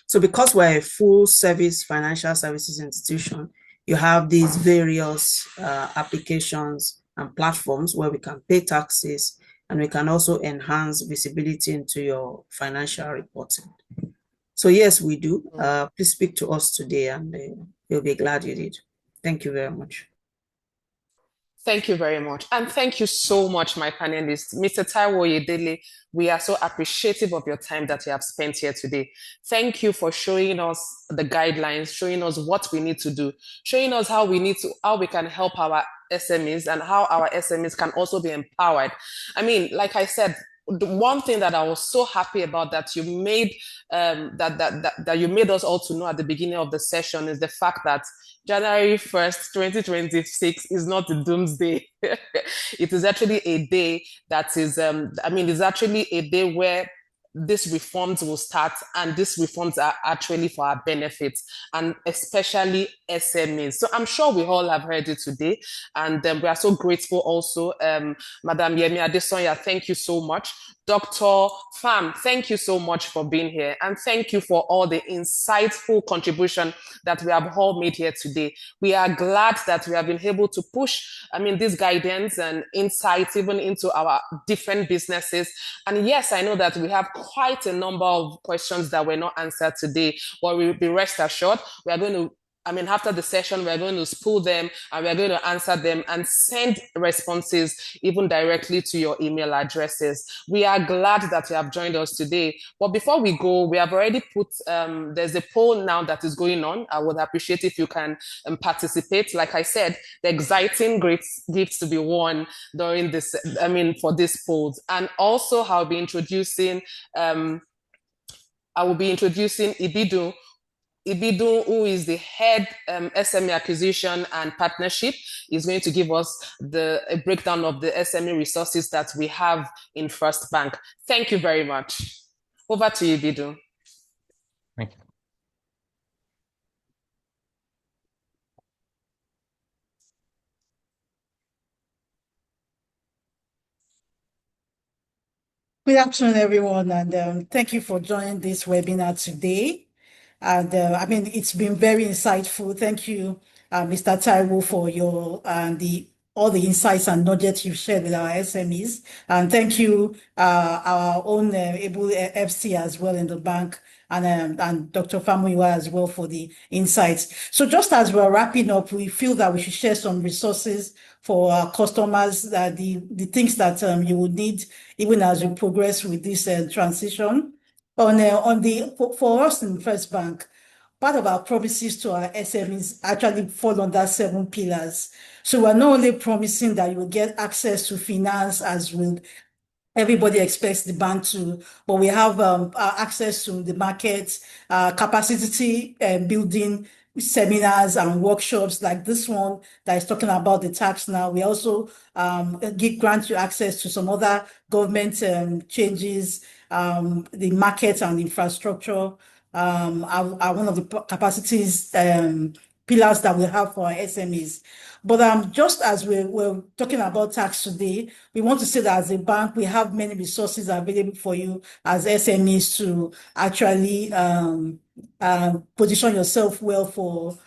So because we're a full service financial services institution, you have these various applications and platforms where we can pay taxes, and we can also enhance visibility into your financial reporting. So yes, we do. Please speak to us today and we'll be glad you did. Thank you very much. Thank you very much. And thank you so much, my panelists. Mr. Taiwo Oyedele, we are so appreciative of your time that you have spent here today. Thank you for showing us the guidelines, showing us what we need to do, showing us how we can help our SMEs and how our SMEs can also be empowered. I mean, like I said, the one thing that I was so happy about that you made that you made us all to know at the beginning of the session is the fact that January 1st, 2026 is not a doomsday. It is actually a day that is, it's actually a day where these reforms will start, and these reforms are actually for our benefits, and especially SMEs. So I'm sure we all have heard it today, and we are so grateful also. Madam Yemi Adesonya, thank you so much. Dr. Pham, thank you so much for being here, and thank you for all the insightful contribution that we have all made here today. We are glad that we have been able to push, this guidance and insights even into our different businesses. And yes, I know that we have quite a number of questions that were not answered today, but we'll be rest assured we are going to after the session, we're going to spool them and we're going to answer them and send responses even directly to your email addresses. We are glad that you have joined us today. But before we go, we have already put, there's a poll now that is going on. I would appreciate if you can participate. Like I said, the exciting great gifts to be won during this, for this polls. And also I'll be introducing Ibidu, who is the head SME acquisition and partnership, is going to give us a breakdown of the SME resources that we have in First Bank. Thank you very much. Over to you, Ibidu. Thank you. Good afternoon, everyone, and thank you for joining this webinar today. And it's been very insightful. Thank you, Mr. Taiwo, for your all the insights and knowledge you've shared with our SMEs. And thank you, our own able FC as well in the bank, and Dr. Famuyiwa as well for the insights. So just as we're wrapping up, we feel that we should share some resources for our customers, the things that you would need even as we progress with this transition. For us in First Bank, part of our promises to our SMEs actually fall under 7 pillars. So we're not only promising that you will get access to finance as will everybody expects the bank to, but we have access to the market, capacity building seminars and workshops like this one that is talking about the tax now. We also grant you access to some other government changes, the market and infrastructure are one of the capacities pillars that we have for our SMEs. But just as we're talking about tax today, we want to say that as a bank, we have many resources available for you as SMEs to actually position yourself well for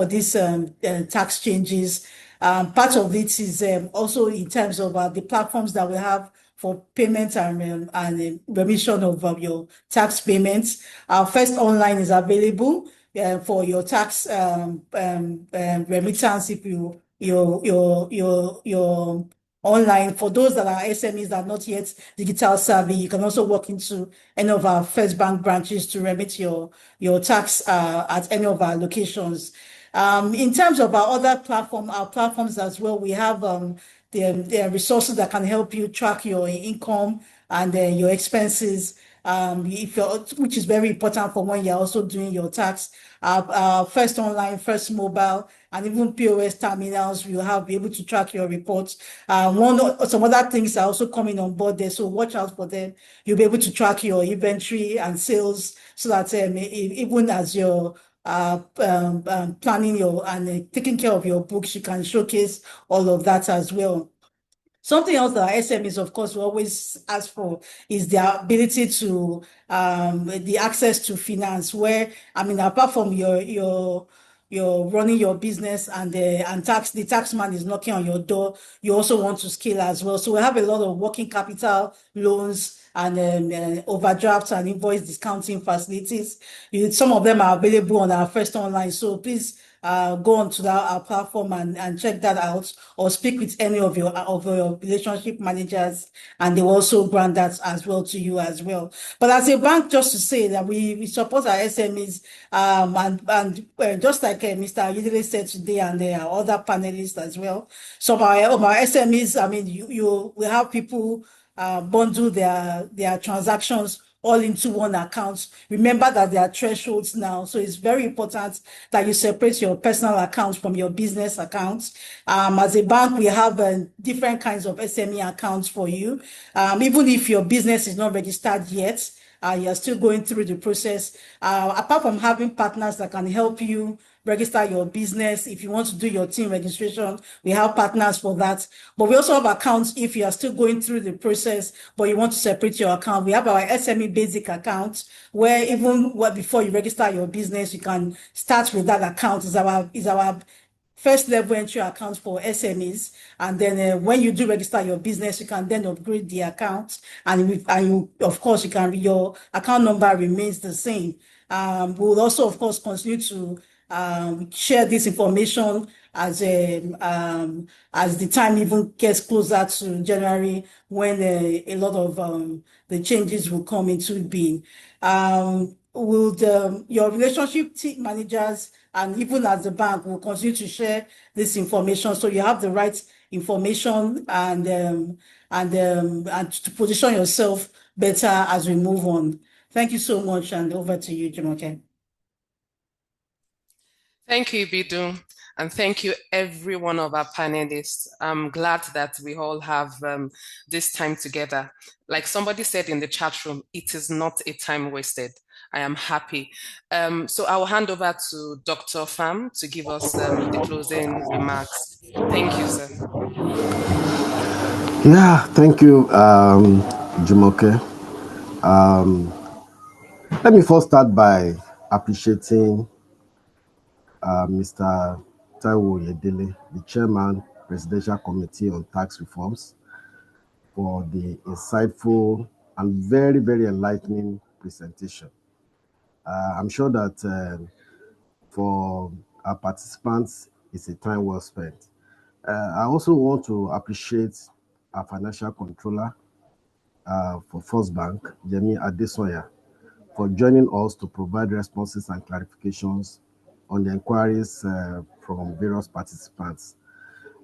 these tax changes. Part of it is also in terms of the platforms that we have for payment and remission of your tax payments. Our first online is available for your tax remittance if you're online. For those that are SMEs that are not yet digital savvy, you can also walk into any of our First Bank branches to remit your tax at any of our locations. In terms of our platforms as well, we have the resources that can help you track your income and your expenses, which is very important for when you're also doing your tax. First online, first mobile, and even POS terminals, you'll be able to track your reports. Some other things are also coming on board there, so watch out for them. You'll be able to track your inventory and sales so that even as you're planning and taking care of your books, you can showcase all of that as well. Something else that SMEs, of course, we always ask for is the ability to the access to finance, where apart from you're running your business and the tax man is knocking on your door, you also want to scale as well. So we have a lot of working capital loans and overdrafts and invoice discounting facilities. Some of them are available on our first online. So please go on to our platform and check that out, or speak with any of your relationship managers, and they will also grant that as well to you as well. But as a bank, just to say that we support our SMEs, and just like Mr. Udele said today, and there are other panelists as well. So of our SMEs, we have people bundle their transactions all into one account. Remember that there are thresholds now, so it's very important that you separate your personal accounts from your business accounts. As a bank, we have different kinds of SME accounts for you. Even if your business is not registered yet, you're still going through the process. Apart from having partners that can help you register your business, if you want to do your team registration, we have partners for that. But we also have accounts if you are still going through the process, but you want to separate your account. We have our SME basic account, where even before you register your business, you can start with that account. Is our first level entry account for SMEs, and then when you do register your business, you can then upgrade the account, and of course your account number remains the same. We'll also of course continue to share this information as the time even gets closer to January, when a lot of the changes will come into being. Will your relationship team managers and even as the bank will continue to share this information, so you have the right information and to position yourself better as we move on. Thank you so much, and over to you, Jumoke. Thank you, Bidu, and thank you every one of our panelists. I'm glad that we all have this time together. Like somebody said in the chat room, it is not a time wasted. I am happy. So I will hand over to Dr. Pham to give us the closing remarks. Thank you, sir. Yeah, thank you, Jumoke. Let me first start by appreciating Mr. Taiwo Yedele, the Chairman, Presidential Committee on Tax Reforms, for the insightful and very, very enlightening presentation. I'm sure that for our participants, it's a time well spent. I also want to appreciate our financial controller for First Bank, Yemi Adesoya, for joining us to provide responses and clarifications on the inquiries from various participants.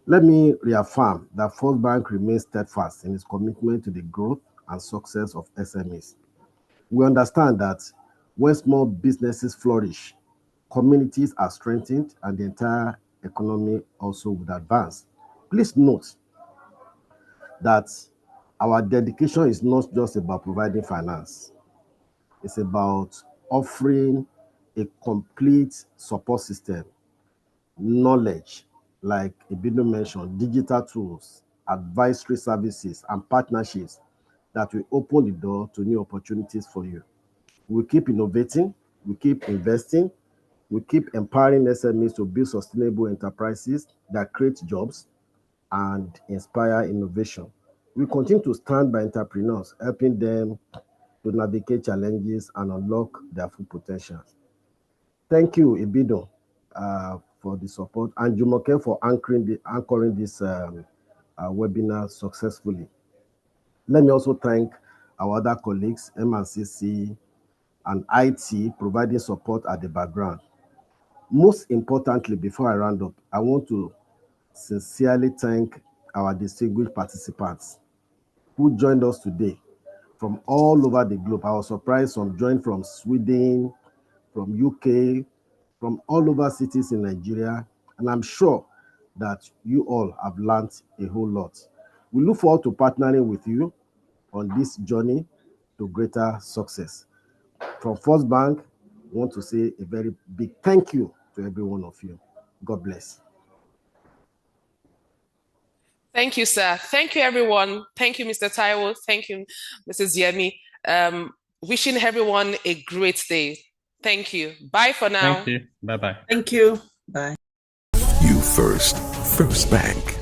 Let me reaffirm that First Bank remains steadfast in its commitment to the growth and success of SMEs. We understand that when small businesses flourish, communities are strengthened and the entire economy also would advance. Please note that our dedication is not just about providing finance. It's about offering a complete support system, knowledge, like Ibido mentioned, digital tools, advisory services, and partnerships that will open the door to new opportunities for you. We keep innovating, we keep investing, we keep empowering SMEs to build sustainable enterprises that create jobs and inspire innovation. We continue to stand by entrepreneurs, helping them to navigate challenges and unlock their full potential. Thank you, Ibido, for the support, and Jumoke for anchoring this webinar successfully. Let me also thank our other colleagues, MNCC and IT, providing support at the background. Most importantly, before I round up, I want to sincerely thank our distinguished participants who joined us today from all over the globe. I was surprised some joined from Sweden, from UK, from all over cities in Nigeria, and I'm sure that you all have learned a whole lot. We look forward to partnering with you on this journey to greater success. From First Bank, I want to say a very big thank you to every one of you. God bless. Thank you, sir. Thank you, everyone. Thank you, Mr. Taiwo. Thank you, Mrs. Yemi. Wishing everyone a great day. Thank you. Bye for now. Thank you. Bye-bye. Thank you. Bye. You first. First Bank.